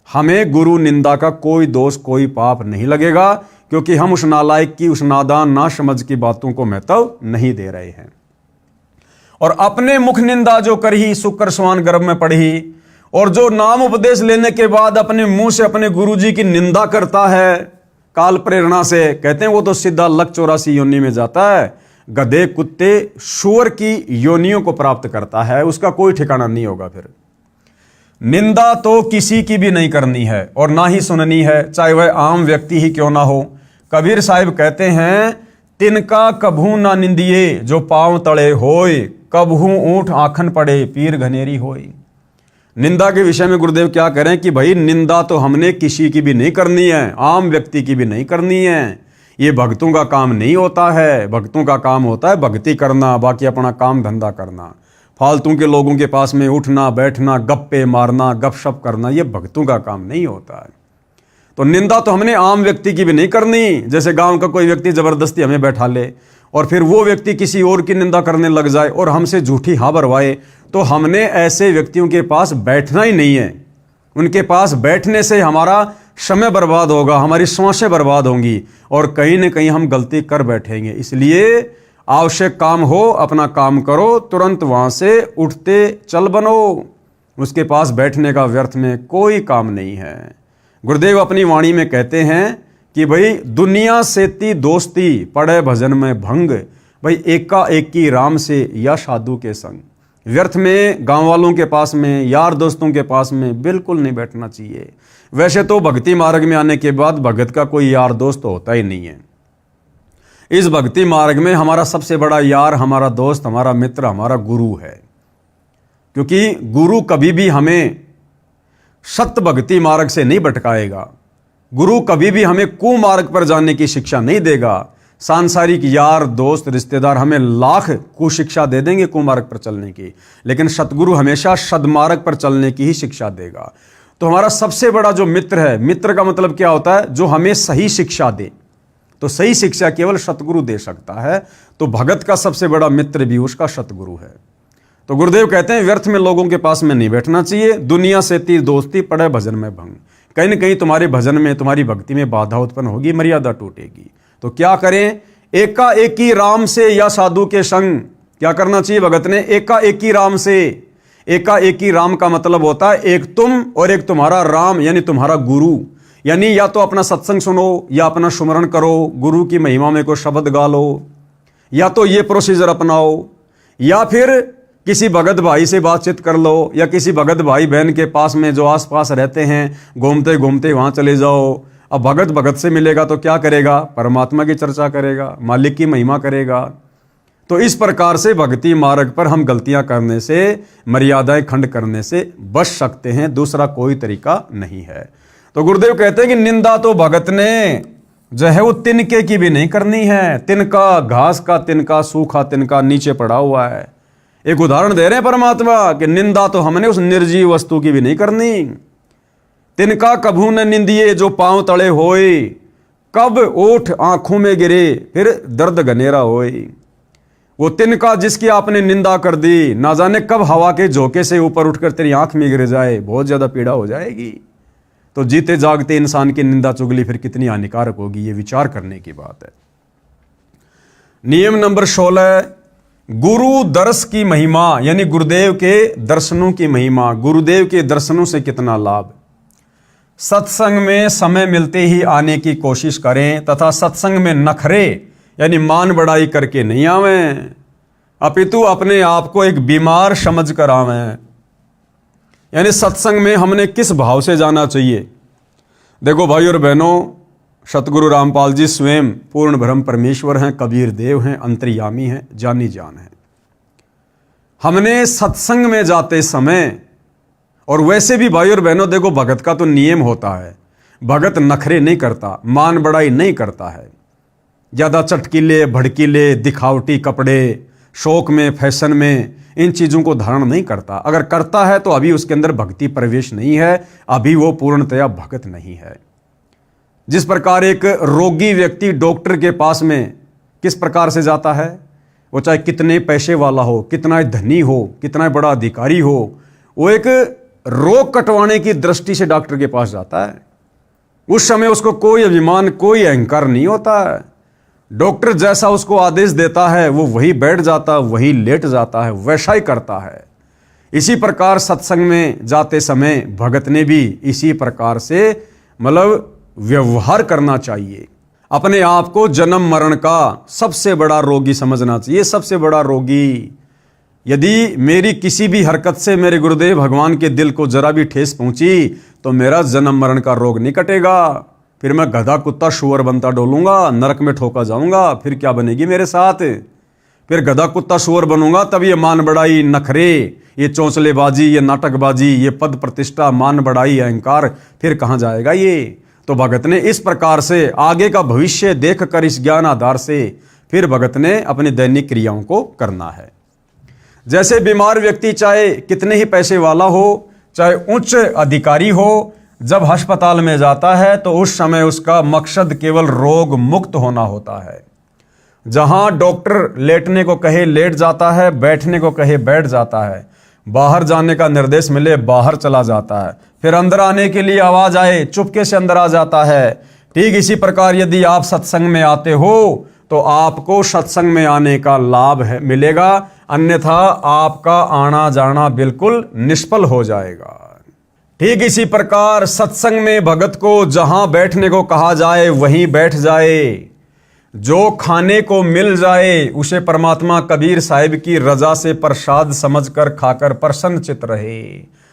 हमें गुरु निंदा का कोई दोष, कोई पाप नहीं लगेगा, क्योंकि हम उस नालायक की, उस नादान ना समझ की बातों को महत्व नहीं दे रहे हैं। और अपने मुख निंदा जो करही, शुक्र स्वान गर्भ में पढ़ी, और जो नाम उपदेश लेने के बाद अपने मुंह से अपने गुरु जी की निंदा करता है काल प्रेरणा से, कहते हैं वो तो सीधा लक 84 योनि में जाता है, गधे कुत्ते सूअर की योनियों को प्राप्त करता है, उसका कोई ठिकाना नहीं होगा। फिर निंदा तो किसी की भी नहीं करनी है और ना ही सुननी है, चाहे वह आम व्यक्ति ही क्यों ना हो। कबीर साहिब कहते हैं, तिनका कभू ना निंदिए जो पांव तले होय, कभू ऊंट आखन पड़े पीर घनेरी होय। निंदा के विषय में गुरुदेव क्या कह रहे हैं कि भाई निंदा तो हमने किसी की भी नहीं करनी है, आम व्यक्ति की भी नहीं करनी है। ये भक्तों का काम नहीं होता है। भक्तों का काम होता है भक्ति करना, बाकी अपना काम धंधा करना। फालतू के लोगों के पास में उठना बैठना, गप्पे मारना, गपशप करना, ये भक्तों का काम नहीं होता है। तो निंदा तो हमने आम व्यक्ति की भी नहीं करनी। जैसे गांव का कोई व्यक्ति जबरदस्ती हमें बैठा ले और फिर वो व्यक्ति किसी और की निंदा करने लग जाए और हमसे झूठी हाँ भरवाए, तो हमने ऐसे व्यक्तियों के पास बैठना ही नहीं है। उनके पास बैठने से हमारा समय बर्बाद होगा, हमारी सांसें बर्बाद होंगी और कहीं ना कहीं हम गलती कर बैठेंगे। इसलिए आवश्यक काम हो अपना काम करो, तुरंत वहां से उठते चल बनो। उसके पास बैठने का व्यर्थ में कोई काम नहीं है। गुरुदेव अपनी वाणी में कहते हैं कि भाई दुनिया सेती दोस्ती पड़े भजन में भंग, भाई एका एक की राम से या साधु के संग। व्यर्थ में गांव वालों के पास में, यार दोस्तों के पास में बिल्कुल नहीं बैठना चाहिए। वैसे तो भक्ति मार्ग में आने के बाद भगत का कोई यार दोस्त होता ही नहीं है। इस भक्ति मार्ग में हमारा सबसे बड़ा यार, हमारा दोस्त, हमारा मित्र, हमारा गुरु है। क्योंकि गुरु कभी भी हमें सत्य भक्ति मार्ग से नहीं भटकाएगा। गुरु कभी भी हमें कुमार्ग पर जाने की शिक्षा नहीं देगा। सांसारिक यार दोस्त रिश्तेदार हमें लाख कुशिक्षा दे देंगे कुमार्ग पर चलने की, लेकिन सतगुरु हमेशा सद्मार्ग पर चलने की ही शिक्षा देगा। तो हमारा सबसे बड़ा जो मित्र है, मित्र का मतलब क्या होता है? जो हमें सही शिक्षा दे। तो सही शिक्षा केवल सतगुरु दे सकता है। तो भगत का सबसे बड़ा मित्र भी उसका सतगुरु है। तो गुरुदेव कहते हैं व्यर्थ में लोगों के पास में नहीं बैठना चाहिए। दुनिया से तीर दोस्ती पड़े भजन में भंग। कहीं न कहीं तुम्हारे भजन में, तुम्हारी भक्ति में बाधा उत्पन्न होगी, मर्यादा टूटेगी। तो क्या करें? एका एक ही राम से या साधु के संग। क्या करना चाहिए भगत ने? एका एक ही राम से। एका एक ही राम का मतलब होता है एक तुम और एक तुम्हारा राम, यानी तुम्हारा गुरु। यानी या तो अपना सत्संग सुनो या अपना सुमरण करो, गुरु की महिमा में कोई शब्द गा लो, या तो ये प्रोसीजर अपनाओ, या फिर किसी भगत भाई से बातचीत कर लो, या किसी भगत भाई बहन के पास में जो आसपास रहते हैं घूमते घूमते वहाँ चले जाओ। अब भगत भगत से मिलेगा तो क्या करेगा? परमात्मा की चर्चा करेगा, मालिक की महिमा करेगा। तो इस प्रकार से भक्ति मार्ग पर हम गलतियां करने से, मर्यादाएं खंड करने से बच सकते हैं। दूसरा कोई तरीका नहीं है। तो गुरुदेव कहते हैं कि निंदा तो भगत ने जो है वो तिनके की भी नहीं करनी है। तिनका, घास का तिनका, सूखा तिनका नीचे पड़ा हुआ है। एक उदाहरण दे रहे हैं परमात्मा कि निंदा तो हमने उस निर्जीव वस्तु की भी नहीं करनी। तिनका कभू न निंदिए जो पांव तले होए, कब ओठ आंखों में गिरे फिर दर्द घनेरा होए। वो तिनका जिसकी आपने निंदा कर दी, ना जाने कब हवा के झोंके से ऊपर उठकर तेरी आंख में गिर जाए, बहुत ज्यादा पीड़ा हो जाएगी। तो जीते जागते इंसान की निंदा चुगली फिर कितनी हानिकारक होगी, ये विचार करने की बात है। नियम नंबर 16, गुरु दर्श की महिमा, यानी गुरुदेव के दर्शनों की महिमा। गुरुदेव के दर्शनों से कितना लाभ। सत्संग में समय मिलते ही आने की कोशिश करें तथा सत्संग में नखरे यानी मान बढ़ाई करके नहीं आवें, अपितु अपने आप को एक बीमार समझ कर आवें। यानी सत्संग में हमने किस भाव से जाना चाहिए। देखो भाई और बहनों, सतगुरु रामपाल जी स्वयं पूर्ण ब्रह्म परमेश्वर हैं, कबीर देव हैं, अंतर्यामी हैं, जानी जान हैं। हमने सत्संग में जाते समय, और वैसे भी भाई और बहनों देखो, भगत का तो नियम होता है, भगत नखरे नहीं करता, मान बढ़ाई नहीं करता है, ज़्यादा चटकीले भड़कीले दिखावटी कपड़े, शौक में फैशन में इन चीज़ों को धारण नहीं करता। अगर करता है तो अभी उसके अंदर भक्ति प्रवेश नहीं है, अभी वो पूर्णतया भगत नहीं है। जिस प्रकार एक रोगी व्यक्ति डॉक्टर के पास में किस प्रकार से जाता है, वो चाहे कितने पैसे वाला हो, कितना धनी हो, कितना बड़ा अधिकारी हो, वो एक रोग कटवाने की दृष्टि से डॉक्टर के पास जाता है। उस समय उसको कोई अभिमान, कोई अहंकार नहीं होता है। डॉक्टर जैसा उसको आदेश देता है वो वही बैठ जाता, वही लेट जाता है, वैसा ही करता है। इसी प्रकार सत्संग में जाते समय भगत ने भी इसी प्रकार से मतलब व्यवहार करना चाहिए। अपने आप को जन्म मरण का सबसे बड़ा रोगी समझना चाहिए। सबसे बड़ा रोगी, यदि मेरी किसी भी हरकत से मेरे गुरुदेव भगवान के दिल को जरा भी ठेस पहुंची तो मेरा जन्म मरण का रोग नहीं कटेगा, फिर मैं गधा कुत्ता शुअर बनता डोलूंगा, नरक में ठोका जाऊंगा, फिर क्या बनेगी मेरे साथ। फिर गधा कुत्ता शुअर बनूंगा तब ये मान बढ़ाई, नखरे, ये चौंचलेबाजी, ये नाटकबाजी, ये पद प्रतिष्ठा, मान बढ़ाई, अहंकार फिर कहाँ जाएगा ये। तो भगत ने इस प्रकार से आगे का भविष्य देख कर इस ज्ञान आधार से फिर भगत ने अपनी दैनिक क्रियाओं को करना है। जैसे बीमार व्यक्ति चाहे कितने ही पैसे वाला हो, चाहे उच्च अधिकारी हो, जब अस्पताल में जाता है तो उस समय उसका मकसद केवल रोग मुक्त होना होता है। जहां डॉक्टर लेटने को कहे लेट जाता है, बैठने को कहे बैठ जाता है, बाहर जाने का निर्देश मिले बाहर चला जाता है, फिर अंदर आने के लिए आवाज आए चुपके से अंदर आ जाता है। ठीक इसी प्रकार यदि आप सत्संग में आते हो तो आपको सत्संग में आने का लाभ मिलेगा, अन्यथा आपका आना जाना बिल्कुल निष्फल हो जाएगा। ठीक इसी प्रकार सत्संग में भगत को जहां बैठने को कहा जाए वहीं बैठ जाए, जो खाने को मिल जाए उसे परमात्मा कबीर साहिब की रजा से प्रसाद समझकर खाकर प्रसन्न चित्त रहे।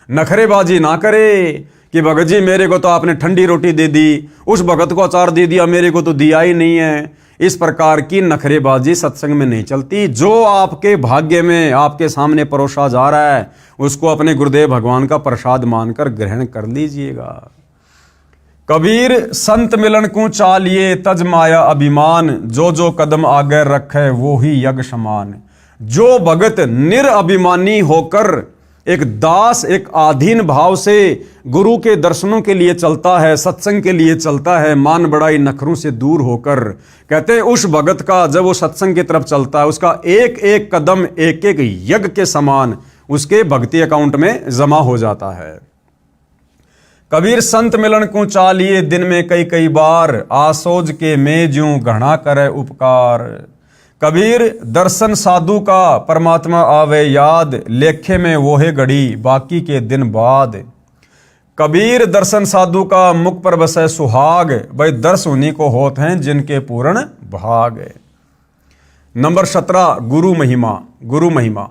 नखरेबाजी ना करे कि भगत जी मेरे को तो आपने ठंडी रोटी दे दी, उस भगत को अचार दे दिया, मेरे को तो दिया ही नहीं है। इस प्रकार की नखरेबाजी सत्संग में नहीं चलती। जो आपके भाग्य में आपके सामने परोसा जा रहा है उसको अपने गुरुदेव भगवान का प्रसाद मानकर ग्रहण कर लीजिएगा। कबीर संत मिलन को चालिए तज माया अभिमान, जो जो कदम आगे रखे वो ही यज्ञ समान। जो भगत निरअभिमानी होकर एक दास, एक आधीन भाव से गुरु के दर्शनों के लिए चलता है, सत्संग के लिए चलता है, मान बढ़ाई नखरों से दूर होकर, कहते हैं उस भगत का जब वो सत्संग की तरफ चलता है उसका एक एक कदम एक एक यज्ञ के समान उसके भक्ति अकाउंट में जमा हो जाता है। कबीर संत मिलन को चालिए दिन में कई कई बार, आसोज के में ज्यों घना करे उपकार। कबीर दर्शन साधु का परमात्मा आवे याद, लेखे में वो है घड़ी बाकी के दिन बाद। कबीर दर्शन साधु का मुख पर बसे सुहाग, भाई दर्श उन्हीं को होते हैं जिनके पूर्ण भाग। नंबर 17 गुरु महिमा। गुरु महिमा,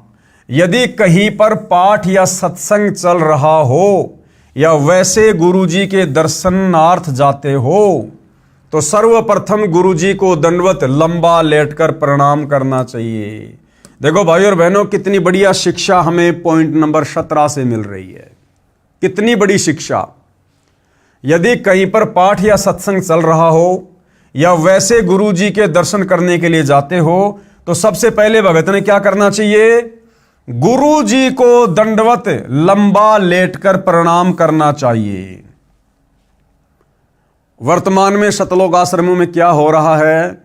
यदि कहीं पर पाठ या सत्संग चल रहा हो या वैसे गुरुजी के दर्शनार्थ जाते हो तो सर्वप्रथम गुरुजी को दंडवत लंबा लेटकर प्रणाम करना चाहिए। देखो भाई और बहनों, कितनी बढ़िया शिक्षा हमें पॉइंट नंबर 17 से मिल रही है। कितनी बड़ी शिक्षा। यदि कहीं पर पाठ या सत्संग चल रहा हो या वैसे गुरुजी के दर्शन करने के लिए जाते हो तो सबसे पहले भगत ने क्या करना चाहिए? गुरु जी को दंडवत लंबा लेटकर प्रणाम करना चाहिए। वर्तमान में सतलोक आश्रमों में क्या हो रहा है?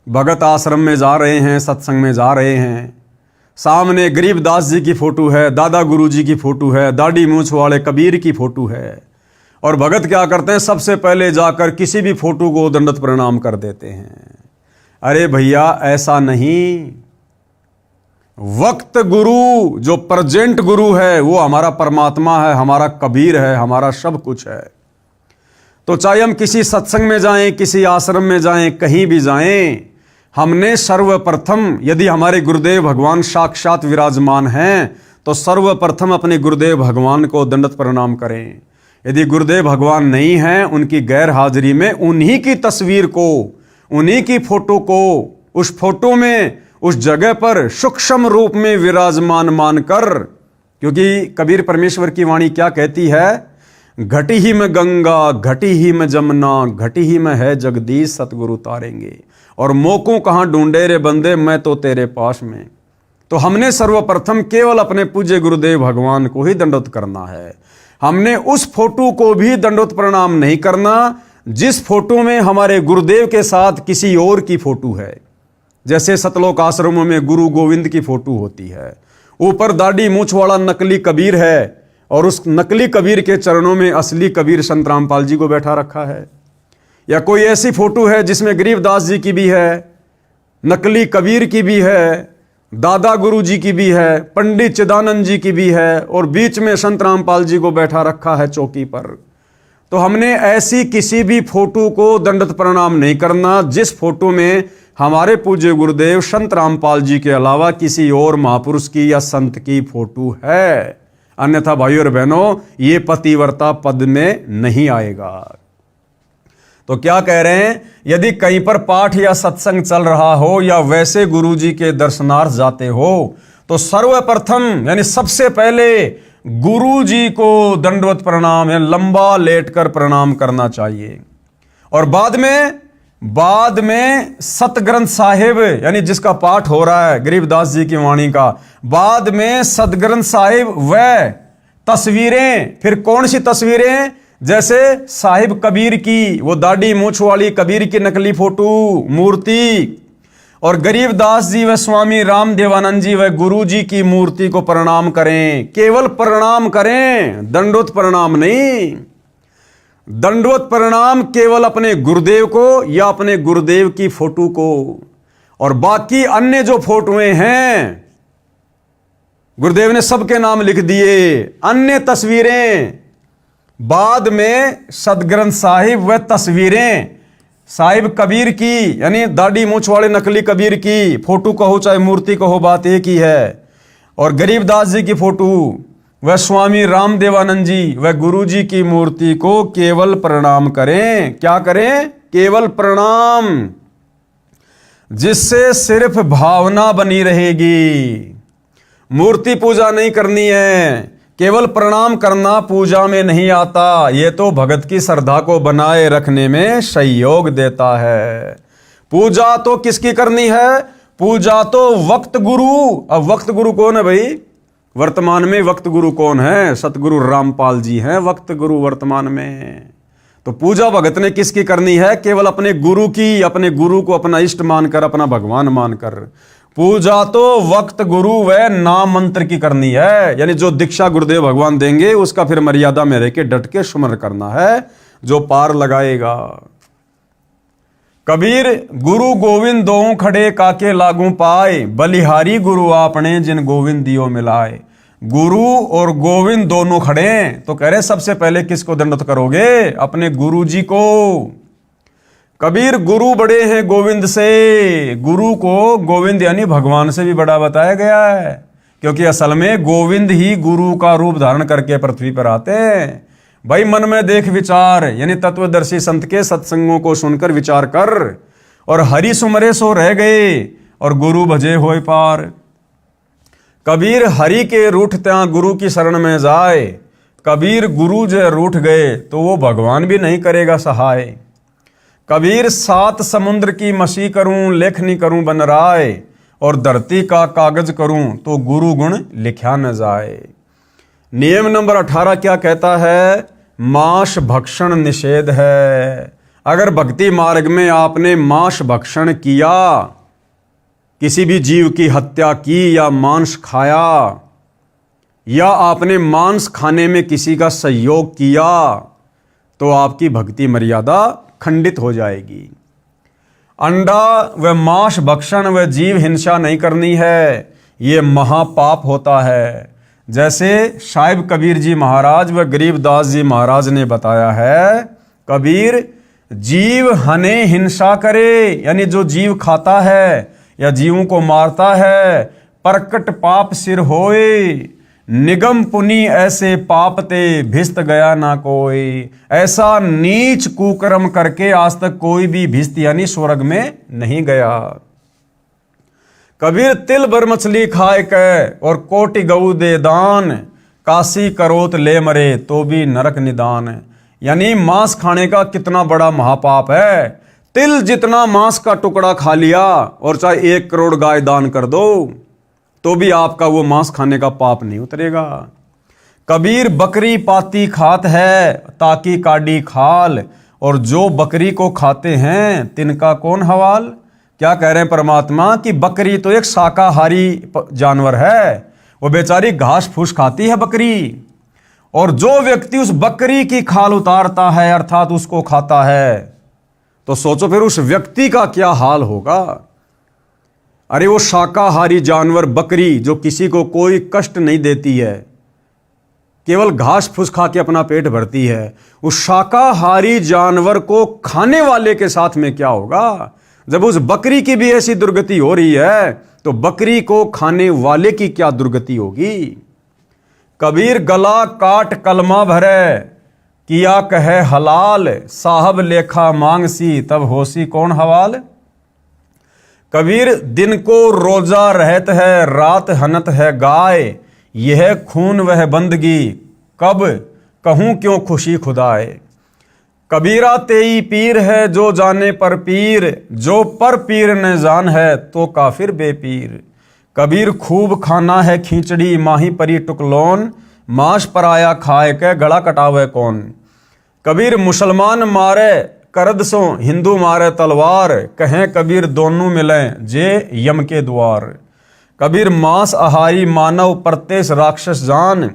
भगत आश्रम में जा रहे हैं, सत्संग में जा रहे हैं, सामने गरीबदास जी की फोटो है, दादा गुरु जी की फोटो है, दाढ़ी मूंछ वाले कबीर की फोटो है, और भगत क्या करते हैं? सबसे पहले जाकर किसी भी फोटो को दंडवत प्रणाम कर देते हैं। अरे भैया ऐसा नहीं, वक्त गुरु जो प्रेजेंट गुरु है वो हमारा परमात्मा है, हमारा कबीर है, हमारा सब कुछ है। तो चाहे हम किसी सत्संग में जाएं, किसी आश्रम में जाएं, कहीं भी जाएं, हमने सर्वप्रथम, यदि हमारे गुरुदेव भगवान साक्षात विराजमान हैं तो सर्वप्रथम अपने गुरुदेव भगवान को दंडवत प्रणाम करें। यदि गुरुदेव भगवान नहीं हैं, उनकी गैर हाजिरी में उन्हीं की तस्वीर को, उन्हीं की फोटो को, उस फोटो में, उस जगह पर सूक्ष्म रूप में विराजमान मानकर, क्योंकि कबीर परमेश्वर की वाणी क्या कहती है, घटी ही में गंगा, घटी ही में जमुना, घटी ही में है जगदीश, सतगुरु तारेंगे। और मोको कहाँ ढूंढे रे बंदे, मैं तो तेरे पास में। तो हमने सर्वप्रथम केवल अपने पूज्य गुरुदेव भगवान को ही दंडवत करना है। हमने उस फोटो को भी दंडवत प्रणाम नहीं करना जिस फोटो में हमारे गुरुदेव के साथ किसी और की फोटो है। जैसे सतलोक आश्रमों में गुरु गोविंद की फोटो होती है, ऊपर दाढ़ी मूछ वाला नकली कबीर है और उस नकली कबीर के चरणों में असली कबीर संत रामपाल जी को बैठा रखा है। या कोई ऐसी फोटो है जिसमें गरीबदास जी की भी है, नकली कबीर की भी है, दादा गुरु जी की भी है, पंडित चिदानंद जी की भी है, और बीच में संत रामपाल जी को बैठा रखा है चौकी पर। तो हमने ऐसी किसी भी फोटो को दंडवत प्रणाम नहीं करना जिस फोटो में हमारे पूज्य गुरुदेव संत रामपाल जी के अलावा किसी और महापुरुष की या संत की फोटो है। अन्यथा भाइयों और बहनों, ये पतिव्रता पद में नहीं आएगा। तो क्या कह रहे हैं, यदि कहीं पर पाठ या सत्संग चल रहा हो या वैसे गुरु जी के दर्शनार्थ जाते हो तो सर्वप्रथम यानी सबसे पहले गुरु जी को दंडवत प्रणाम या लंबा लेटकर प्रणाम करना चाहिए। और बाद में सतग्रंथ साहिब यानी जिसका पाठ हो रहा है गरीबदास जी की वाणी का, बाद में सतग्रंथ साहिब व तस्वीरें। फिर कौन सी तस्वीरें, जैसे साहिब कबीर की वो दाढ़ी मूछ वाली कबीर की नकली फोटो मूर्ति, और गरीबदास जी व स्वामी राम देवानंद जी व गुरु जी की मूर्ति को प्रणाम करें। केवल प्रणाम करें, दंडवत प्रणाम नहीं। दंडवत प्रणाम केवल अपने गुरुदेव को या अपने गुरुदेव की फोटो को, और बाकी अन्य जो फोटोएं हैं गुरुदेव ने सबके नाम लिख दिए। अन्य तस्वीरें बाद में सतग्रंथ साहिब व तस्वीरें साहिब कबीर की यानी दाढ़ी मूछ वाले नकली कबीर की फोटो कहो चाहे मूर्ति कहो, बात एक ही है। और गरीबदास जी की फोटो व स्वामी राम देवानंद जी व गुरु जी की मूर्ति को केवल प्रणाम करें। क्या करें? केवल प्रणाम, जिससे सिर्फ भावना बनी रहेगी। मूर्ति पूजा नहीं करनी है, केवल प्रणाम करना पूजा में नहीं आता। ये तो भगत की श्रद्धा को बनाए रखने में सहयोग देता है। पूजा तो किसकी करनी है? पूजा तो वक्त गुरु। अब वक्त गुरु कौन है भाई? वर्तमान में वक्त गुरु कौन है? सतगुरु रामपाल जी हैं वक्त गुरु वर्तमान में। तो पूजा भगत ने किसकी करनी है? केवल अपने गुरु की, अपने गुरु को अपना इष्ट मानकर, अपना भगवान मानकर। पूजा तो वक्त गुरु व नाम मंत्र की करनी है, यानी जो दीक्षा गुरुदेव भगवान देंगे उसका फिर मर्यादा में रह के डट के सुमर करना है, जो पार लगाएगा। कबीर गुरु गोविंद दोऊ खड़े काके लागू पाए, बलिहारी गुरु आपने जिन गोविंद दियो मिलाए। गुरु और गोविंद दोनों खड़े, तो कह रहे सबसे पहले किसको दंडवत करोगे? अपने गुरु जी को। कबीर गुरु बड़े हैं गोविंद से। गुरु को गोविंद यानी भगवान से भी बड़ा बताया गया है, क्योंकि असल में गोविंद ही गुरु का रूप धारण करके पृथ्वी पर आते हैं। भाई मन में देख विचार, यानी तत्वदर्शी संत के सत्संगों को सुनकर विचार कर, और हरि सुमरे सो रह गए और गुरु भजे होए पार। कबीर हरि के रूठ त्यां गुरु की शरण में जाए। कबीर गुरु जो रूठ गए तो वो भगवान भी नहीं करेगा सहाय। कबीर सात समुद्र की मसी करूं, लेखनी करूं बन राय, और धरती का कागज करूं तो गुरु गुण लिखा न जाए। नियम नंबर 18 क्या कहता है? मांस भक्षण निषेध है। अगर भक्ति मार्ग में आपने मांस भक्षण किया, किसी भी जीव की हत्या की या मांस खाया, या आपने मांस खाने में किसी का सहयोग किया, तो आपकी भक्ति मर्यादा खंडित हो जाएगी। अंडा व मांस भक्षण व जीव हिंसा नहीं करनी है, ये महापाप होता है। जैसे साहिब कबीर जी महाराज व गरीबदास जी महाराज ने बताया है, कबीर जीव हने हिंसा करे, यानी जो जीव खाता है या जीवों को मारता है, प्रकट पाप सिर होए, निगम पुनि ऐसे पाप ते भिस्त गया ना कोई। ऐसा नीच कुकर्म करके आज तक कोई भी भिस्त यानी स्वर्ग में नहीं गया। कबीर तिल भर मछली खाए के और कोटि गऊ दे दान, काशी करोत ले मरे तो भी नरक निदान। यानी मांस खाने का कितना बड़ा महापाप है। तिल जितना मांस का टुकड़ा खा लिया और चाहे 1 करोड़ गाय दान कर दो तो भी आपका वो मांस खाने का पाप नहीं उतरेगा। कबीर बकरी पाती खात है ताकि काडी खाल, और जो बकरी को खाते हैं तिनका कौन हवाल। क्या कह रहे हैं परमात्मा कि बकरी तो एक शाकाहारी जानवर है, वो बेचारी घास फूस खाती है बकरी, और जो व्यक्ति उस बकरी की खाल उतारता है अर्थात उसको खाता है, तो सोचो फिर उस व्यक्ति का क्या हाल होगा। अरे वो शाकाहारी जानवर बकरी जो किसी को कोई कष्ट नहीं देती है, केवल घास फूस खा के अपना पेट भरती है, उस शाकाहारी जानवर को खाने वाले के साथ में क्या होगा। जब उस बकरी की भी ऐसी दुर्गति हो रही है तो बकरी को खाने वाले की क्या दुर्गति होगी। कबीर गला काट कलमा भरे, किया कहे हलाल, साहब लेखा मांगसी तब होसी कौन हवाल। कबीर दिन को रोजा रहत है रात हनत है गाय, यह खून वह बंदगी कब कहूं क्यों खुशी खुदाए। कबीरा तेई पीर है जो जाने पर पीर, जो पर पीर न जान है तो काफिर बेपीर। कबीर खूब खाना है खींचड़ी माही परी टुकलोन, मांस पराया खाए के गला कटावे कौन। कबीर मुसलमान मारे करद सो हिंदू मारे तलवार, कहें कबीर दोनों मिलें जे यम के द्वार। कबीर मांस आहारी मानव प्रत्येष राक्षस जान,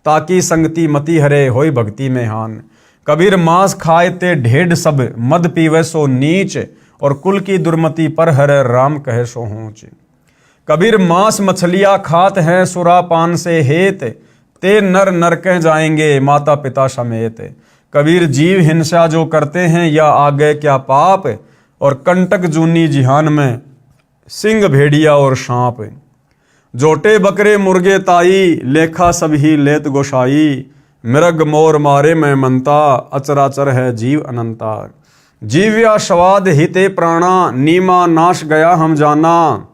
ताकि संगति मति हरे होई भक्ति में हान। कबीर मांस खाए ते ढेढ़ सब मद पीवे सो नीच, और कुल की दुर्मति पर हरे राम कहे सो ऊंच। कबीर मांस मछलियां खात हैं सुरापान से हेत, ते नर नरके जाएंगे माता पिता समेत। कबीर जीव हिंसा जो करते हैं या आगे क्या पाप, और कंटक जूनी जिहान में सिंह भेड़िया और सांप। जोटे बकरे मुर्गे ताई लेखा सभी लेत गोसाई, मृग मोर मारे मैं मनता अचराचर है जीव अनंता। जीव्या स्वाद हिते प्राणा नीमा नाश गया हम जाना,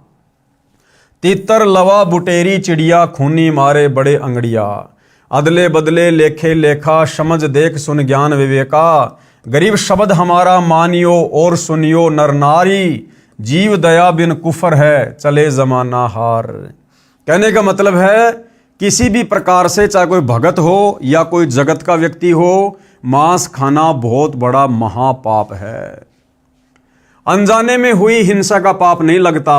तीतर लवा बुटेरी चिड़िया खूनी मारे बड़े अंगड़िया। अदले बदले लेखे लेखा समझ देख सुन ज्ञान विवेका, गरीब शब्द हमारा मानियो और सुनियो नर नारी, जीव दया बिन कुफर है चले जमाना हार। कहने का मतलब है किसी भी प्रकार से चाहे कोई भगत हो या कोई जगत का व्यक्ति हो, मांस खाना बहुत बड़ा महापाप है। अनजाने में हुई हिंसा का पाप नहीं लगता।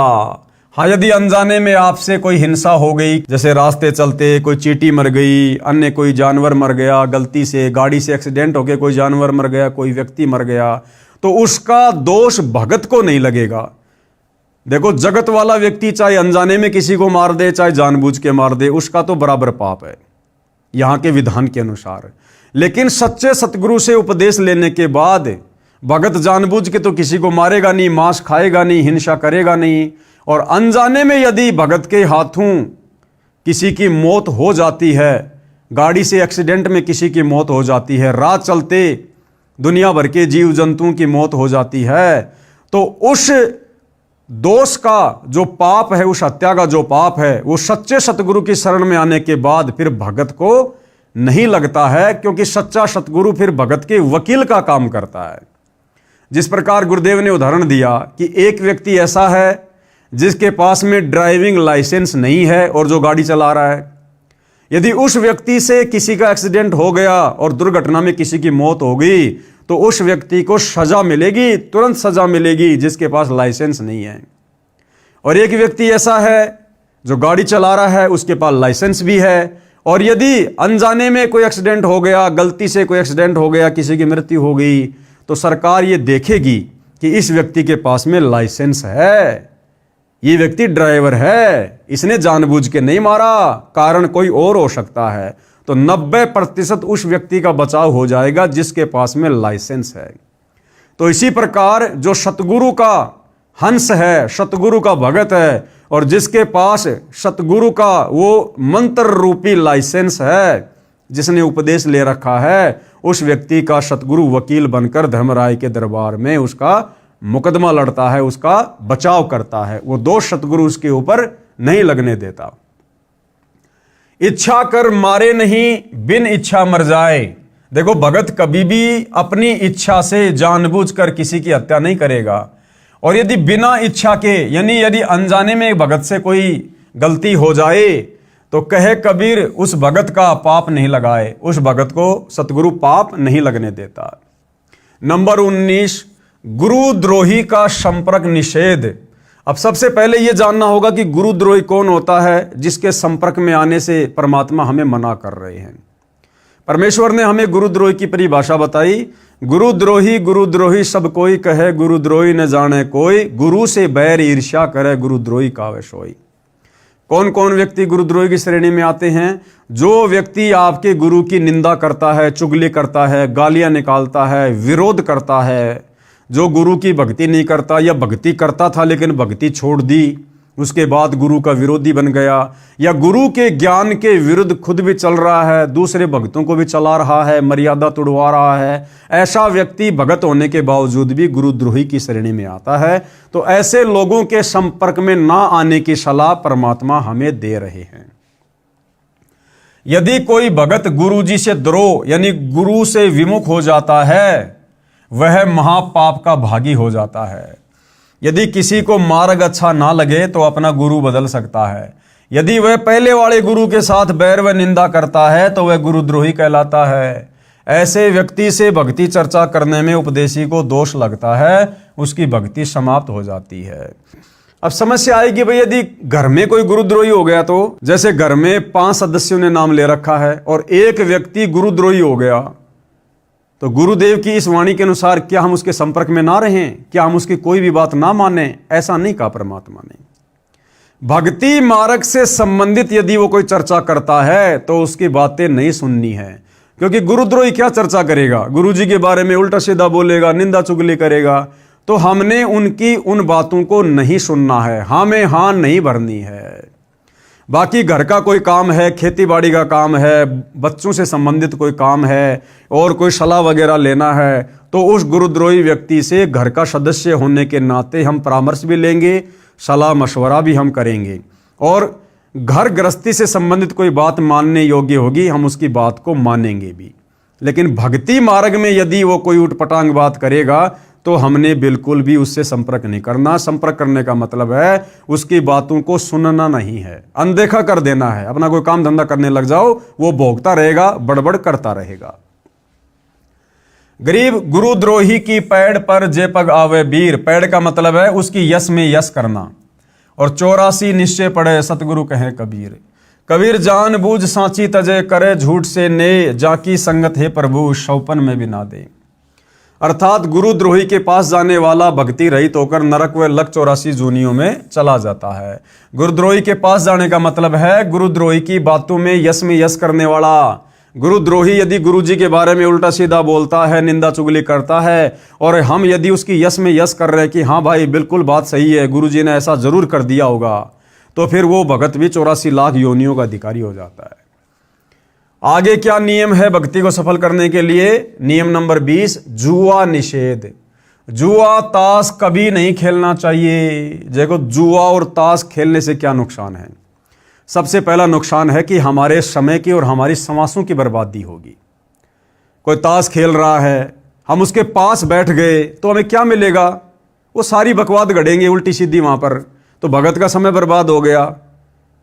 हाँ, यदि अनजाने में आपसे कोई हिंसा हो गई, जैसे रास्ते चलते कोई चींटी मर गई, अन्य कोई जानवर मर गया, गलती से गाड़ी से एक्सीडेंट होकर कोई जानवर मर गया, कोई व्यक्ति मर गया, तो उसका दोष भगत को नहीं लगेगा। देखो, जगत वाला व्यक्ति चाहे अनजाने में किसी को मार दे चाहे जानबूझ के मार दे, उसका तो बराबर पाप है यहाँ के विधान के अनुसार। लेकिन सच्चे सतगुरु से उपदेश लेने के बाद भगत जानबूझ के तो किसी को मारेगा नहीं, मांस खाएगा नहीं, हिंसा करेगा नहीं। और अनजाने में यदि भगत के हाथों किसी की मौत हो जाती है, गाड़ी से एक्सीडेंट में किसी की मौत हो जाती है, राह चलते दुनिया भर के जीव जंतुओं की मौत हो जाती है, तो उस दोष का जो पाप है, उस हत्या का जो पाप है, वो सच्चे सतगुरु की शरण में आने के बाद फिर भगत को नहीं लगता है, क्योंकि सच्चा सतगुरु फिर भगत के वकील का काम करता है। जिस प्रकार गुरुदेव ने उदाहरण दिया कि एक व्यक्ति ऐसा है जिसके पास में ड्राइविंग लाइसेंस नहीं है और जो गाड़ी चला रहा है, यदि उस व्यक्ति से किसी का एक्सीडेंट हो गया और दुर्घटना में किसी की मौत हो गई, तो उस व्यक्ति को सजा मिलेगी, तुरंत सजा मिलेगी, जिसके पास लाइसेंस नहीं है। और एक व्यक्ति ऐसा है जो गाड़ी चला रहा है, उसके पास लाइसेंस भी है, और यदि अनजाने में कोई एक्सीडेंट हो गया, गलती से कोई एक्सीडेंट हो गया, किसी की मृत्यु हो गई, तो सरकार ये देखेगी कि इस व्यक्ति के पास में लाइसेंस है, ये व्यक्ति ड्राइवर है, इसने जानबूझ के नहीं मारा, कारण कोई और हो सकता है, तो 90% उस व्यक्ति का बचाव हो जाएगा जिसके पास में लाइसेंस है। तो इसी प्रकार जो सतगुरु का हंस है, सतगुरु का भगत है, और जिसके पास सतगुरु का वो मंत्र रूपी लाइसेंस है, जिसने उपदेश ले रखा है, उस व्यक्ति का सतगुरु वकील बनकर धर्मराय के दरबार में उसका मुकदमा लड़ता है, उसका बचाव करता है। वो दोष सतगुरु उसके ऊपर नहीं लगने देता। इच्छा कर मारे नहीं, बिन इच्छा मर जाए। देखो, भगत कभी भी अपनी इच्छा से जानबूझकर किसी की हत्या नहीं करेगा, और यदि बिना इच्छा के, यानी यदि अनजाने में भगत से कोई गलती हो जाए तो कहे कबीर उस भगत का पाप नहीं लगाए, उस भगत को सतगुरु पाप नहीं लगने देता। नंबर 19, गुरुद्रोही का संपर्क निषेध। अब सबसे पहले यह जानना होगा कि गुरुद्रोही कौन होता है जिसके संपर्क में आने से परमात्मा हमें मना कर रहे हैं। परमेश्वर ने हमें गुरुद्रोही की परिभाषा बताई। गुरुद्रोही सब कोई कहे, गुरुद्रोही न जाने कोई, गुरु से बैर ईर्ष्या करे, गुरुद्रोही कावे सोई। कौन कौन व्यक्ति गुरुद्रोही की श्रेणी में आते हैं? जो व्यक्ति आपके गुरु की निंदा करता है, चुगली करता है, गालियां निकालता है, विरोध करता है, जो गुरु की भक्ति नहीं करता, या भक्ति करता था लेकिन भक्ति छोड़ दी, उसके बाद गुरु का विरोधी बन गया, या गुरु के ज्ञान के विरुद्ध खुद भी चल रहा है, दूसरे भक्तों को भी चला रहा है, मर्यादा तोड़वा रहा है, ऐसा व्यक्ति भगत होने के बावजूद भी गुरुद्रोही की श्रेणी में आता है। तो ऐसे लोगों के संपर्क में ना आने की सलाह परमात्मा हमें दे रहे हैं। यदि कोई भगत गुरु जी से द्रोह यानी गुरु से विमुख हो जाता है, वह महापाप का भागी हो जाता है। यदि किसी को मार्ग अच्छा ना लगे तो अपना गुरु बदल सकता है। यदि वह पहले वाले गुरु के साथ बैर व निंदा करता है तो वह गुरुद्रोही कहलाता है। ऐसे व्यक्ति से भक्ति चर्चा करने में उपदेशी को दोष लगता है, उसकी भक्ति समाप्त हो जाती है। अब समस्या आएगी भाई, यदि घर में कोई गुरुद्रोही हो गया तो, जैसे घर में 5 सदस्यों ने नाम ले रखा है और एक व्यक्ति गुरुद्रोही हो गया, तो गुरुदेव की इस वाणी के अनुसार क्या हम उसके संपर्क में ना रहें? क्या हम उसकी कोई भी बात ना माने? ऐसा नहीं कहा परमात्मा ने। भक्ति मार्ग से संबंधित यदि वो कोई चर्चा करता है तो उसकी बातें नहीं सुननी है, क्योंकि गुरुद्रोही क्या चर्चा करेगा? गुरु जी के बारे में उल्टा सीधा बोलेगा, निंदा चुगली करेगा। तो हमने उनकी उन बातों को नहीं सुनना है, हमें हाँ नहीं भरनी है। बाकी घर का कोई काम है, खेती बाड़ी का काम है, बच्चों से संबंधित कोई काम है, और कोई सलाह वगैरह लेना है, तो उस गुरुद्रोही व्यक्ति से घर का सदस्य होने के नाते हम परामर्श भी लेंगे, सलाह मशवरा भी हम करेंगे, और घर गृहस्थी से संबंधित कोई बात मानने योग्य होगी हम उसकी बात को मानेंगे भी। लेकिन भक्ति मार्ग में यदि वो कोई उटपटांग बात करेगा तो हमने बिल्कुल भी उससे संपर्क नहीं करना। संपर्क करने का मतलब है उसकी बातों को सुनना नहीं है, अनदेखा कर देना है। अपना कोई काम धंधा करने लग जाओ, वो भोगता रहेगा, बड़बड़ करता रहेगा। गरीब गुरुद्रोही की पैड़ पर जे पग आवे बीर। पैड़ का मतलब है उसकी यश में यश करना। और 84 निश्चय पड़े सतगुरु कहे कबीर। कबीर जान बूझ सांची तजे करे, झूठ से ने जाकी संगत है प्रभु, शौपन में भी ना दे। अर्थात गुरुद्रोही के पास जाने वाला भक्ति रहित होकर नरक व लक 84 जूनियों में चला जाता है। गुरुद्रोही के पास जाने का मतलब है गुरुद्रोही की बातों में यश करने वाला। गुरुद्रोही यदि गुरु जी के बारे में उल्टा सीधा बोलता है, निंदा चुगली करता है, और हम यदि उसकी यश कर रहे हैं कि हाँ भाई बिल्कुल बात सही है, गुरु जी ने ऐसा जरूर कर दिया होगा, तो फिर वो भगत भी 84 लाख योनियों का अधिकारी हो जाता है। आगे क्या नियम है भक्ति को सफल करने के लिए? नियम नंबर 20, जुआ निषेध। जुआ ताश कभी नहीं खेलना चाहिए। देखो, जुआ और ताश खेलने से क्या नुकसान है? सबसे पहला नुकसान है कि हमारे समय की और हमारी समासों की बर्बादी होगी। कोई ताश खेल रहा है, हम उसके पास बैठ गए तो हमें क्या मिलेगा? वो सारी बकवाद गढ़ेंगे उल्टी सीधी वहां पर, तो भगत का समय बर्बाद हो गया।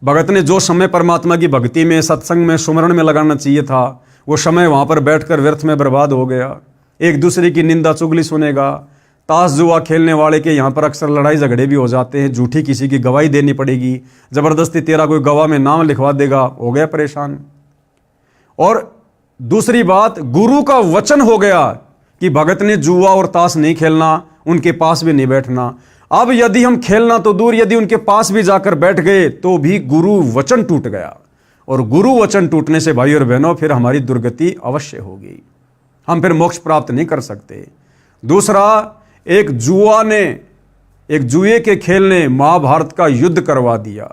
भगत ने जो समय परमात्मा की भक्ति में, सत्संग में, सुमरण में लगाना चाहिए था, वो समय वहां पर बैठकर व्यर्थ में बर्बाद हो गया। एक दूसरे की निंदा चुगली सुनेगा। ताश जुआ खेलने वाले के यहाँ पर अक्सर लड़ाई झगड़े भी हो जाते हैं, झूठी किसी की गवाही देनी पड़ेगी, जबरदस्ती तेरा कोई गवाह में नाम लिखवा देगा, हो गया परेशान। और दूसरी बात, गुरु का वचन हो गया कि भगत ने जुआ और ताश नहीं खेलना, उनके पास भी नहीं बैठना। अब यदि हम खेलना तो दूर, यदि उनके पास भी जाकर बैठ गए तो भी गुरु वचन टूट गया, और गुरु वचन टूटने से भाई और बहनों फिर हमारी दुर्गति अवश्य होगी, हम फिर मोक्ष प्राप्त नहीं कर सकते। दूसरा, एक जुए के खेल ने महाभारत का युद्ध करवा दिया,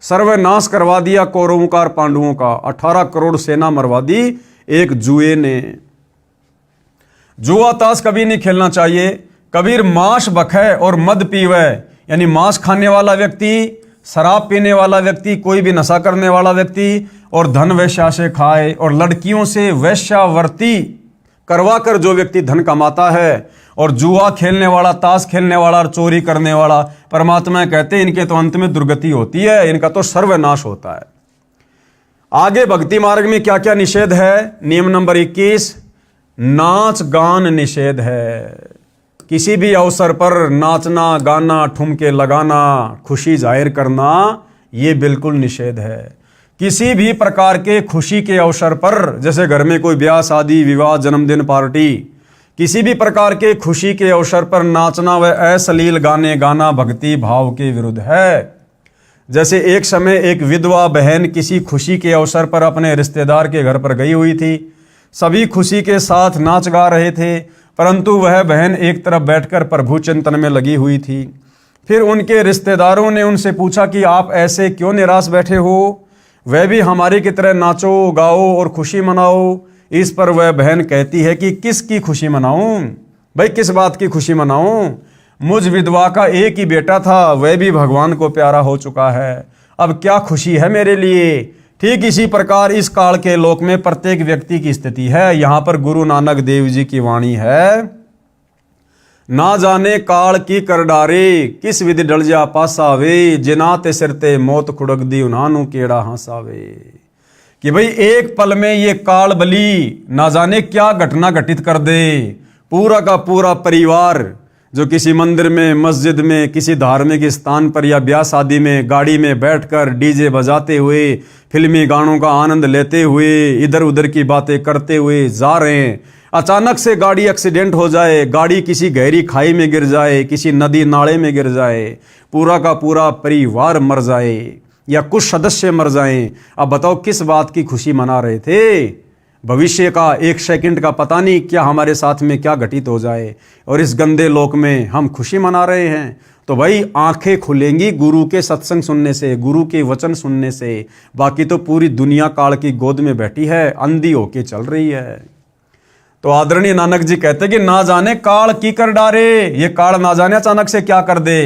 सर्वनाश करवा दिया कौरवों का और पांडवों का। 18 करोड़ सेना मरवा दी एक जुए ने। जुआ ताश कभी नहीं खेलना चाहिए। कबीर मांस बखे और मद पीवे, यानी मांस खाने वाला व्यक्ति, शराब पीने वाला व्यक्ति, कोई भी नशा करने वाला व्यक्ति, और धन वैश्या से खाए, और लड़कियों से वैश्यावर्ती करवा कर जो व्यक्ति धन कमाता है, और जुआ खेलने वाला, ताश खेलने वाला और चोरी करने वाला, परमात्मा कहते हैं इनके तो अंत में दुर्गति होती है, इनका तो सर्वनाश होता है। आगे भक्ति मार्ग में क्या क्या निषेध है? नियम नंबर 21, नाच गान निषेध है। किसी भी अवसर पर नाचना, गाना, ठुमके लगाना, खुशी जाहिर करना, ये बिल्कुल निषेध है। किसी भी प्रकार के खुशी के अवसर पर, जैसे घर में कोई ब्याह, शादी, विवाह, जन्मदिन, पार्टी, किसी भी प्रकार के खुशी के अवसर पर नाचना व अश्लील गाने गाना भक्ति भाव के विरुद्ध है। जैसे एक समय एक विधवा बहन किसी खुशी के अवसर पर अपने रिश्तेदार के घर पर गई हुई थी। सभी खुशी के साथ नाच गा रहे थे, परंतु वह बहन एक तरफ बैठकर प्रभु चिंतन में लगी हुई थी। फिर उनके रिश्तेदारों ने उनसे पूछा कि आप ऐसे क्यों निराश बैठे हो, वह भी हमारी की तरह नाचो, गाओ और खुशी मनाओ। इस पर वह बहन कहती है कि किसकी खुशी मनाऊं भाई, किस बात की खुशी मनाऊं? मुझ विधवा का एक ही बेटा था, वह भी भगवान को प्यारा हो चुका है, अब क्या खुशी है मेरे लिए? ठीक इसी प्रकार इस काल के लोक में प्रत्येक व्यक्ति की स्थिति है। यहां पर गुरु नानक देव जी की वाणी है, ना जाने काल की कर डारे, किस विधि डल जा पासावे, जिना ते सिर ते मौत खुड़क दी उन्हानू केड़ा हंसावे। कि भाई एक पल में ये काल बली ना जाने क्या घटना घटित कर दे। पूरा का पूरा परिवार जो किसी मंदिर में, मस्जिद में, किसी धार्मिक स्थान पर या ब्याह शादी में गाड़ी में बैठकर डीजे बजाते हुए, फिल्मी गानों का आनंद लेते हुए, इधर उधर की बातें करते हुए जा रहे हैं, अचानक से गाड़ी एक्सीडेंट हो जाए, गाड़ी किसी गहरी खाई में गिर जाए, किसी नदी नाले में गिर जाए, पूरा का पूरा परिवार मर जाए या कुछ सदस्य मर जाएं, अब बताओ किस बात की खुशी मना रहे थे? भविष्य का एक सेकंड का पता नहीं क्या हमारे साथ में क्या घटित हो जाए, और इस गंदे लोक में हम खुशी मना रहे हैं। तो भाई आंखें खुलेंगी गुरु के सत्संग सुनने से, गुरु के वचन सुनने से। बाकी तो पूरी दुनिया काल की गोद में बैठी है, अंधी होके चल रही है। तो आदरणीय नानक जी कहते कि ना जाने काल की कर डारे, ये काल ना जाने अचानक से क्या कर दे,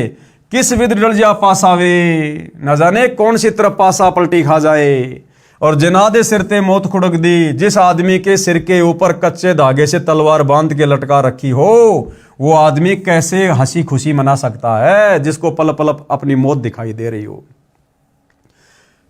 किस विधि डल जा पासावे, न जाने कौन सी तरफ पासा पलटी खा जाए। और जिनादे सिर ते मौत खुड़क दी, जिस आदमी के सिर के ऊपर कच्चे धागे से तलवार बांध के लटका रखी हो, वो आदमी कैसे हंसी खुशी मना सकता है जिसको पल पल अपनी मौत दिखाई दे रही हो?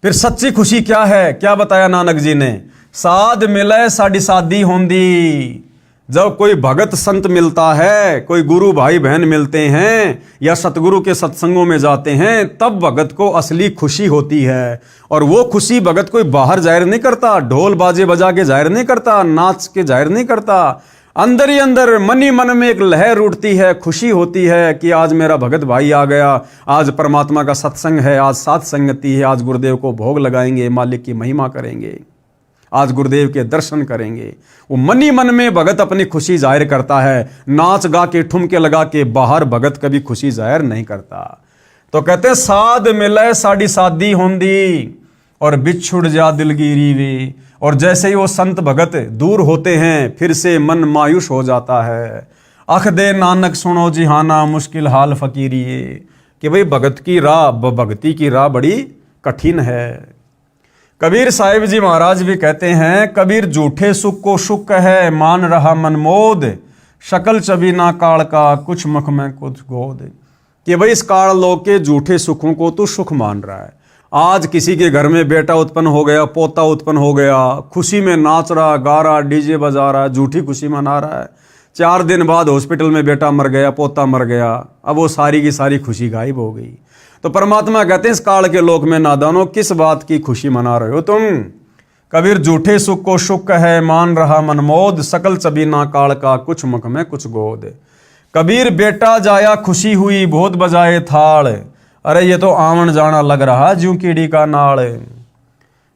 फिर सच्ची खुशी क्या है? क्या बताया नानक जी ने? साध मिले साड़ी शादी होंदी। जब कोई भगत संत मिलता है, कोई गुरु भाई बहन मिलते हैं या सतगुरु के सत्संगों में जाते हैं, तब भगत को असली खुशी होती है। और वो खुशी भगत कोई बाहर जाहिर नहीं करता, ढोल बाजे बजा के जाहिर नहीं करता, नाच के जाहिर नहीं करता। अंदर ही अंदर मन ही मन में एक लहर उठती है, खुशी होती है कि आज मेरा भगत भाई आ गया, आज परमात्मा का सत्संग है, आज साथ संगति है, आज गुरुदेव को भोग लगाएंगे, मालिक की महिमा करेंगे, आज गुरुदेव के दर्शन करेंगे। वो मन ही मन में भगत अपनी खुशी जाहिर करता है। नाच गा के, ठुमके लगा के बाहर भगत कभी खुशी जाहिर नहीं करता। तो कहते हैं साध मिले साड़ी शादी होंदी, और बिछुड़ जा दिलगिरी वे। और जैसे ही वो संत भगत दूर होते हैं, फिर से मन मायूस हो जाता है। अख दे नानक सुनो जिहाना, मुश्किल हाल फकीरी। कि भाई भगत की राह, भक्ति की राह बड़ी कठिन है। कबीर साहिब जी महाराज भी कहते हैं, कबीर झूठे सुख को सुख है, मान रहा मन मोद, शकल चबीना काल का, कुछ मुख में कुछ गोद। कि भाई इस काल लोक के झूठे सुखों को तो सुख मान रहा है। आज किसी के घर में बेटा उत्पन्न हो गया, पोता उत्पन्न हो गया, खुशी में नाच रहा, गा रहा, डीजे बजा रहा, झूठी खुशी मना रहा है। 4 दिन बाद हॉस्पिटल में बेटा मर गया, पोता मर गया, अब वो सारी की सारी खुशी गायब हो गई। तो परमात्मा कहते हैं इस काल के लोक में नादानो, किस बात की खुशी मना रहे हो तुम? कबीर झूठे सुख को सुख है, मान रहा मन मोद, सकल चबीना काल का, कुछ मुख में कुछ गोद। कबीर बेटा जाया खुशी हुई बहुत बजाए थाल। अरे ये तो आवन जाना लग रहा ज्यों कीड़ी का नाल।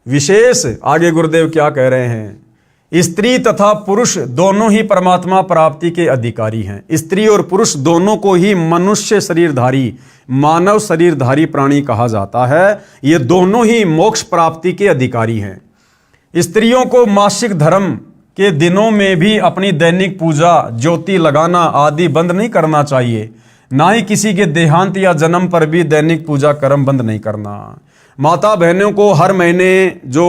विशेष आगे गुरुदेव क्या कह रहे हैं, स्त्री तथा पुरुष दोनों ही परमात्मा प्राप्ति के अधिकारी हैं। स्त्री और पुरुष दोनों को ही मनुष्य शरीरधारी, मानव शरीरधारी प्राणी कहा जाता है। ये दोनों ही मोक्ष प्राप्ति के अधिकारी हैं। स्त्रियों को मासिक धर्म के दिनों में भी अपनी दैनिक पूजा, ज्योति लगाना आदि बंद नहीं करना चाहिए। ना ही किसी के देहांत या जन्म पर भी दैनिक पूजा कर्म बंद नहीं करना। माता बहनों को हर महीने जो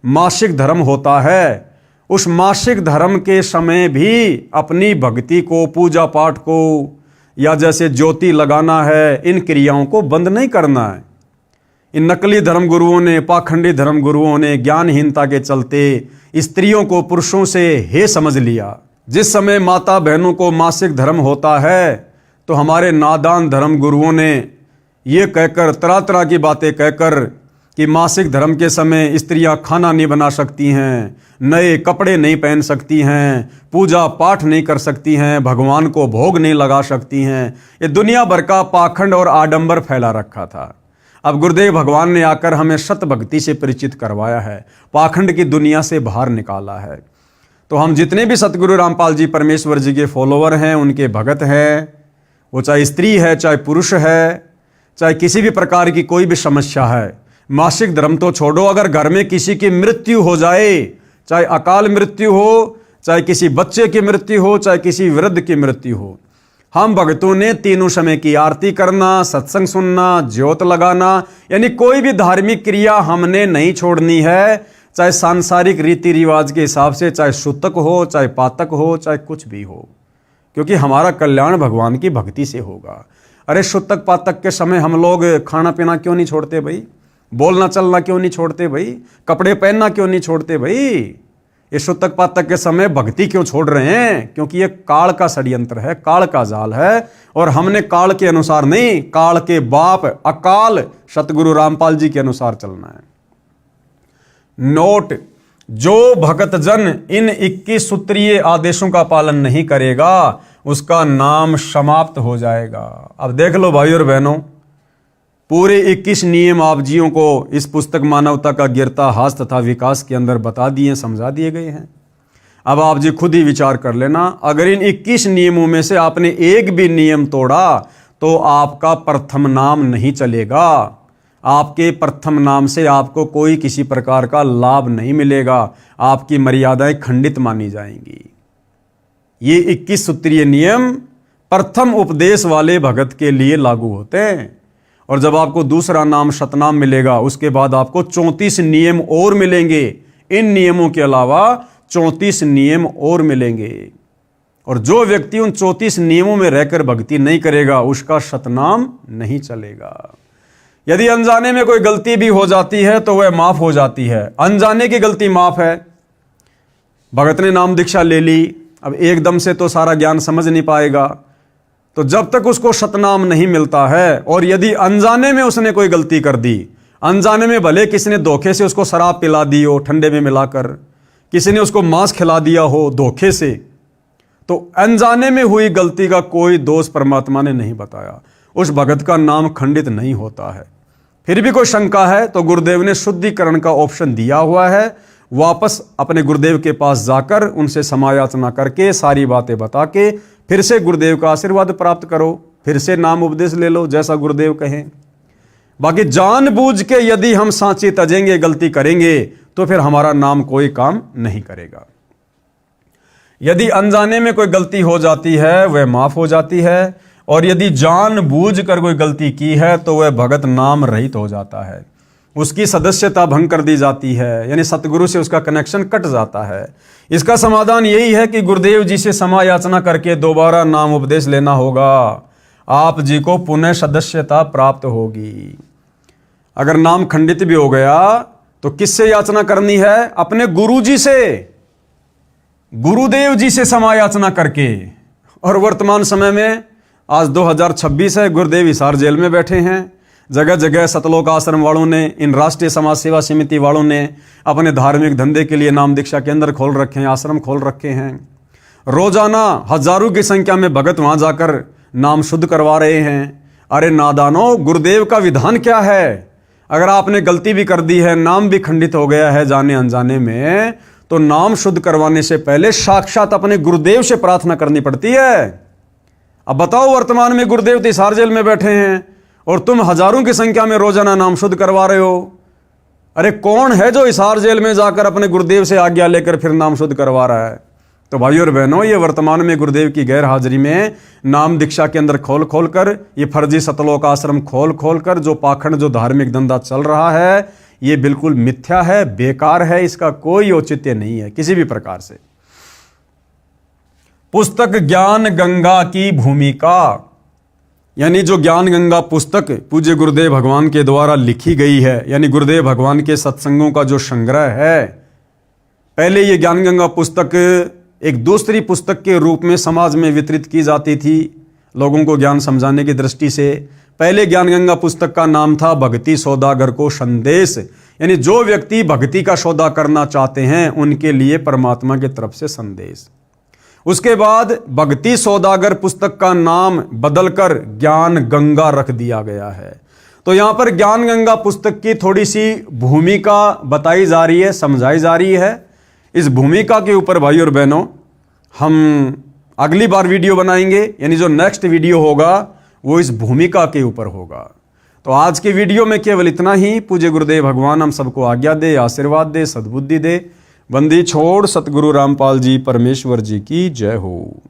मासिक धर्म होता है, उस मासिक धर्म के समय भी अपनी भक्ति को, पूजा पाठ को या जैसे ज्योति लगाना है, इन क्रियाओं को बंद नहीं करना है। इन नकली धर्म गुरुओं ने, पाखंडी धर्म गुरुओं ने ज्ञानहीनता के चलते स्त्रियों को पुरुषों से हे समझ लिया। जिस समय माता बहनों को मासिक धर्म होता है तो हमारे नादान धर्म गुरुओं ने ये कहकर, तरह तरह की बातें कहकर कि मासिक धर्म के समय स्त्रियां खाना नहीं बना सकती हैं, नए कपड़े नहीं पहन सकती हैं, पूजा पाठ नहीं कर सकती हैं, भगवान को भोग नहीं लगा सकती हैं। ये दुनिया भर का पाखंड और आडंबर फैला रखा था। अब गुरुदेव भगवान ने आकर हमें सत भक्ति से परिचित करवाया है, पाखंड की दुनिया से बाहर निकाला है। तो हम जितने भी सतगुरु रामपाल जी परमेश्वर जी के फॉलोवर हैं, उनके भगत हैं, वो चाहे स्त्री है, चाहे पुरुष है, चाहे किसी भी प्रकार की कोई भी समस्या है, मासिक धर्म तो छोड़ो, अगर घर में किसी की मृत्यु हो जाए, चाहे अकाल मृत्यु हो, चाहे किसी बच्चे की मृत्यु हो, चाहे किसी वृद्ध की मृत्यु हो, हम भक्तों ने तीनों समय की आरती करना, सत्संग सुनना, ज्योत लगाना, यानी कोई भी धार्मिक क्रिया हमने नहीं छोड़नी है। चाहे सांसारिक रीति रिवाज के हिसाब से, चाहे सूतक हो, चाहे पातक हो, चाहे कुछ भी हो, क्योंकि हमारा कल्याण भगवान की भक्ति से होगा। अरे सूतक पातक के समय हम लोग खाना पीना क्यों नहीं छोड़ते भाई? बोलना चलना क्यों नहीं छोड़ते भाई? कपड़े पहनना क्यों नहीं छोड़ते भाई? ये सूतक पातक के समय भक्ति क्यों छोड़ रहे हैं? क्योंकि ये काल का षड्यंत्र है, काल का जाल है, और हमने काल के अनुसार नहीं, काल के बाप अकाल सतगुरु रामपाल जी के अनुसार चलना है। नोट, जो भक्त जन इन 21 सूत्रीय आदेशों का पालन नहीं करेगा उसका नाम समाप्त हो जाएगा। अब देख लो भाई और बहनों, पूरे 21 नियम आप जियों को इस पुस्तक मानवता का गिरता हास तथा विकास के अंदर बता दिए, समझा दिए गए हैं। अब आप जी खुद ही विचार कर लेना, अगर इन 21 नियमों में से आपने एक भी नियम तोड़ा तो आपका प्रथम नाम नहीं चलेगा। आपके प्रथम नाम से आपको कोई किसी प्रकार का लाभ नहीं मिलेगा, आपकी मर्यादाएं खंडित मानी जाएंगी। ये 21 सूत्रीय नियम प्रथम उपदेश वाले भगत के लिए लागू होते हैं, और जब आपको दूसरा नाम शतनाम मिलेगा उसके बाद आपको 34 नियम और मिलेंगे। इन नियमों के अलावा 34 नियम और मिलेंगे, और जो व्यक्ति उन 34 नियमों में रहकर भक्ति नहीं करेगा उसका शतनाम नहीं चलेगा। यदि अनजाने में कोई गलती भी हो जाती है तो वह माफ हो जाती है, अनजाने की गलती माफ है। भगत ने नाम दीक्षा ले ली, अब एकदम से तो सारा ज्ञान समझ नहीं पाएगा, तो जब तक उसको शतनाम नहीं मिलता है, और यदि अनजाने में उसने कोई गलती कर दी, अनजाने में भले किसी ने धोखे से उसको शराब पिला दी हो ठंडे में मिलाकर, किसी ने उसको मांस खिला दिया हो धोखे से, तो अनजाने में हुई गलती का कोई दोष परमात्मा ने नहीं बताया, उस भगत का नाम खंडित नहीं होता है। फिर भी कोई शंका है तो गुरुदेव ने शुद्धिकरण का ऑप्शन दिया हुआ है, वापस अपने गुरुदेव के पास जाकर उनसे समायाचना करके सारी बातें बता के फिर से गुरुदेव का आशीर्वाद प्राप्त करो, फिर से नाम उपदेश ले लो जैसा गुरुदेव कहें। बाकी जानबूझ के यदि हम सांची तजेंगे, गलती करेंगे, तो फिर हमारा नाम कोई काम नहीं करेगा। यदि अनजाने में कोई गलती हो जाती है वह माफ हो जाती है, और यदि जानबूझ कर कोई गलती की है तो वह भगत नाम रहित हो जाता है, उसकी सदस्यता भंग कर दी जाती है, यानी सतगुरु से उसका कनेक्शन कट जाता है। इसका समाधान यही है कि गुरुदेव जी से समायाचना करके दोबारा नाम उपदेश लेना होगा, आप जी को पुनः सदस्यता प्राप्त होगी। अगर नाम खंडित भी हो गया तो किससे याचना करनी है? अपने गुरु जी से, गुरुदेव जी से समायाचना करके। और वर्तमान समय में आज 2026 है, गुरुदेव हिसार जेल में बैठे हैं। जगह जगह सतलोक आश्रम वालों ने, इन राष्ट्रीय समाज सेवा समिति वालों ने अपने धार्मिक धंधे के लिए नाम दीक्षा केंद्र खोल रखे हैं, आश्रम खोल रखे हैं। रोजाना हजारों की संख्या में भगत वहां जाकर नाम शुद्ध करवा रहे हैं। अरे नादानो, गुरुदेव का विधान क्या है? अगर आपने गलती भी कर दी है, नाम भी खंडित हो गया है जाने अनजाने में, तो नाम शुद्ध करवाने से पहले साक्षात अपने गुरुदेव से प्रार्थना करनी पड़ती है। अब बताओ, वर्तमान में गुरुदेव तिहाड़ जेल में बैठे हैं और तुम हजारों की संख्या में रोजाना नाम शुद्ध करवा रहे हो। अरे कौन है जो तिहाड़ जेल में जाकर अपने गुरुदेव से आज्ञा लेकर फिर नाम शुद्ध करवा रहा है? तो भाइयों और बहनों, ये वर्तमान में गुरुदेव की गैर हाजिरी में नाम दीक्षा के अंदर खोल खोल कर, ये फर्जी सतलोक आश्रम खोल खोल कर जो पाखंड, जो धार्मिक धंधा चल रहा है, ये बिल्कुल मिथ्या है, बेकार है, इसका कोई औचित्य नहीं है किसी भी प्रकार से। पुस्तक ज्ञान गंगा की भूमिका, यानी जो ज्ञान गंगा पुस्तक पूज्य गुरुदेव भगवान के द्वारा लिखी गई है, यानी गुरुदेव भगवान के सत्संगों का जो संग्रह है। पहले ये ज्ञान गंगा पुस्तक एक दूसरी पुस्तक के रूप में समाज में वितरित की जाती थी लोगों को ज्ञान समझाने की दृष्टि से। पहले ज्ञान गंगा पुस्तक का नाम था भक्ति सौदागर को संदेश, यानी जो व्यक्ति भक्ति का सौदा करना चाहते हैं उनके लिए परमात्मा की तरफ से संदेश। उसके बाद भक्ति सौदागर पुस्तक का नाम बदलकर ज्ञान गंगा रख दिया गया है। तो यहां पर ज्ञान गंगा पुस्तक की थोड़ी सी भूमिका बताई जा रही है, समझाई जा रही है। इस भूमिका के ऊपर भाई और बहनों हम अगली बार वीडियो बनाएंगे, यानी जो नेक्स्ट वीडियो होगा वो इस भूमिका के ऊपर होगा। तो आज के वीडियो में केवल इतना ही। पूज्य गुरुदेव भगवान हम सबको आज्ञा दे, आशीर्वाद दे, सद्बुद्धि दे। बंदी छोड़ सतगुरु रामपाल जी परमेश्वर जी की जय हो।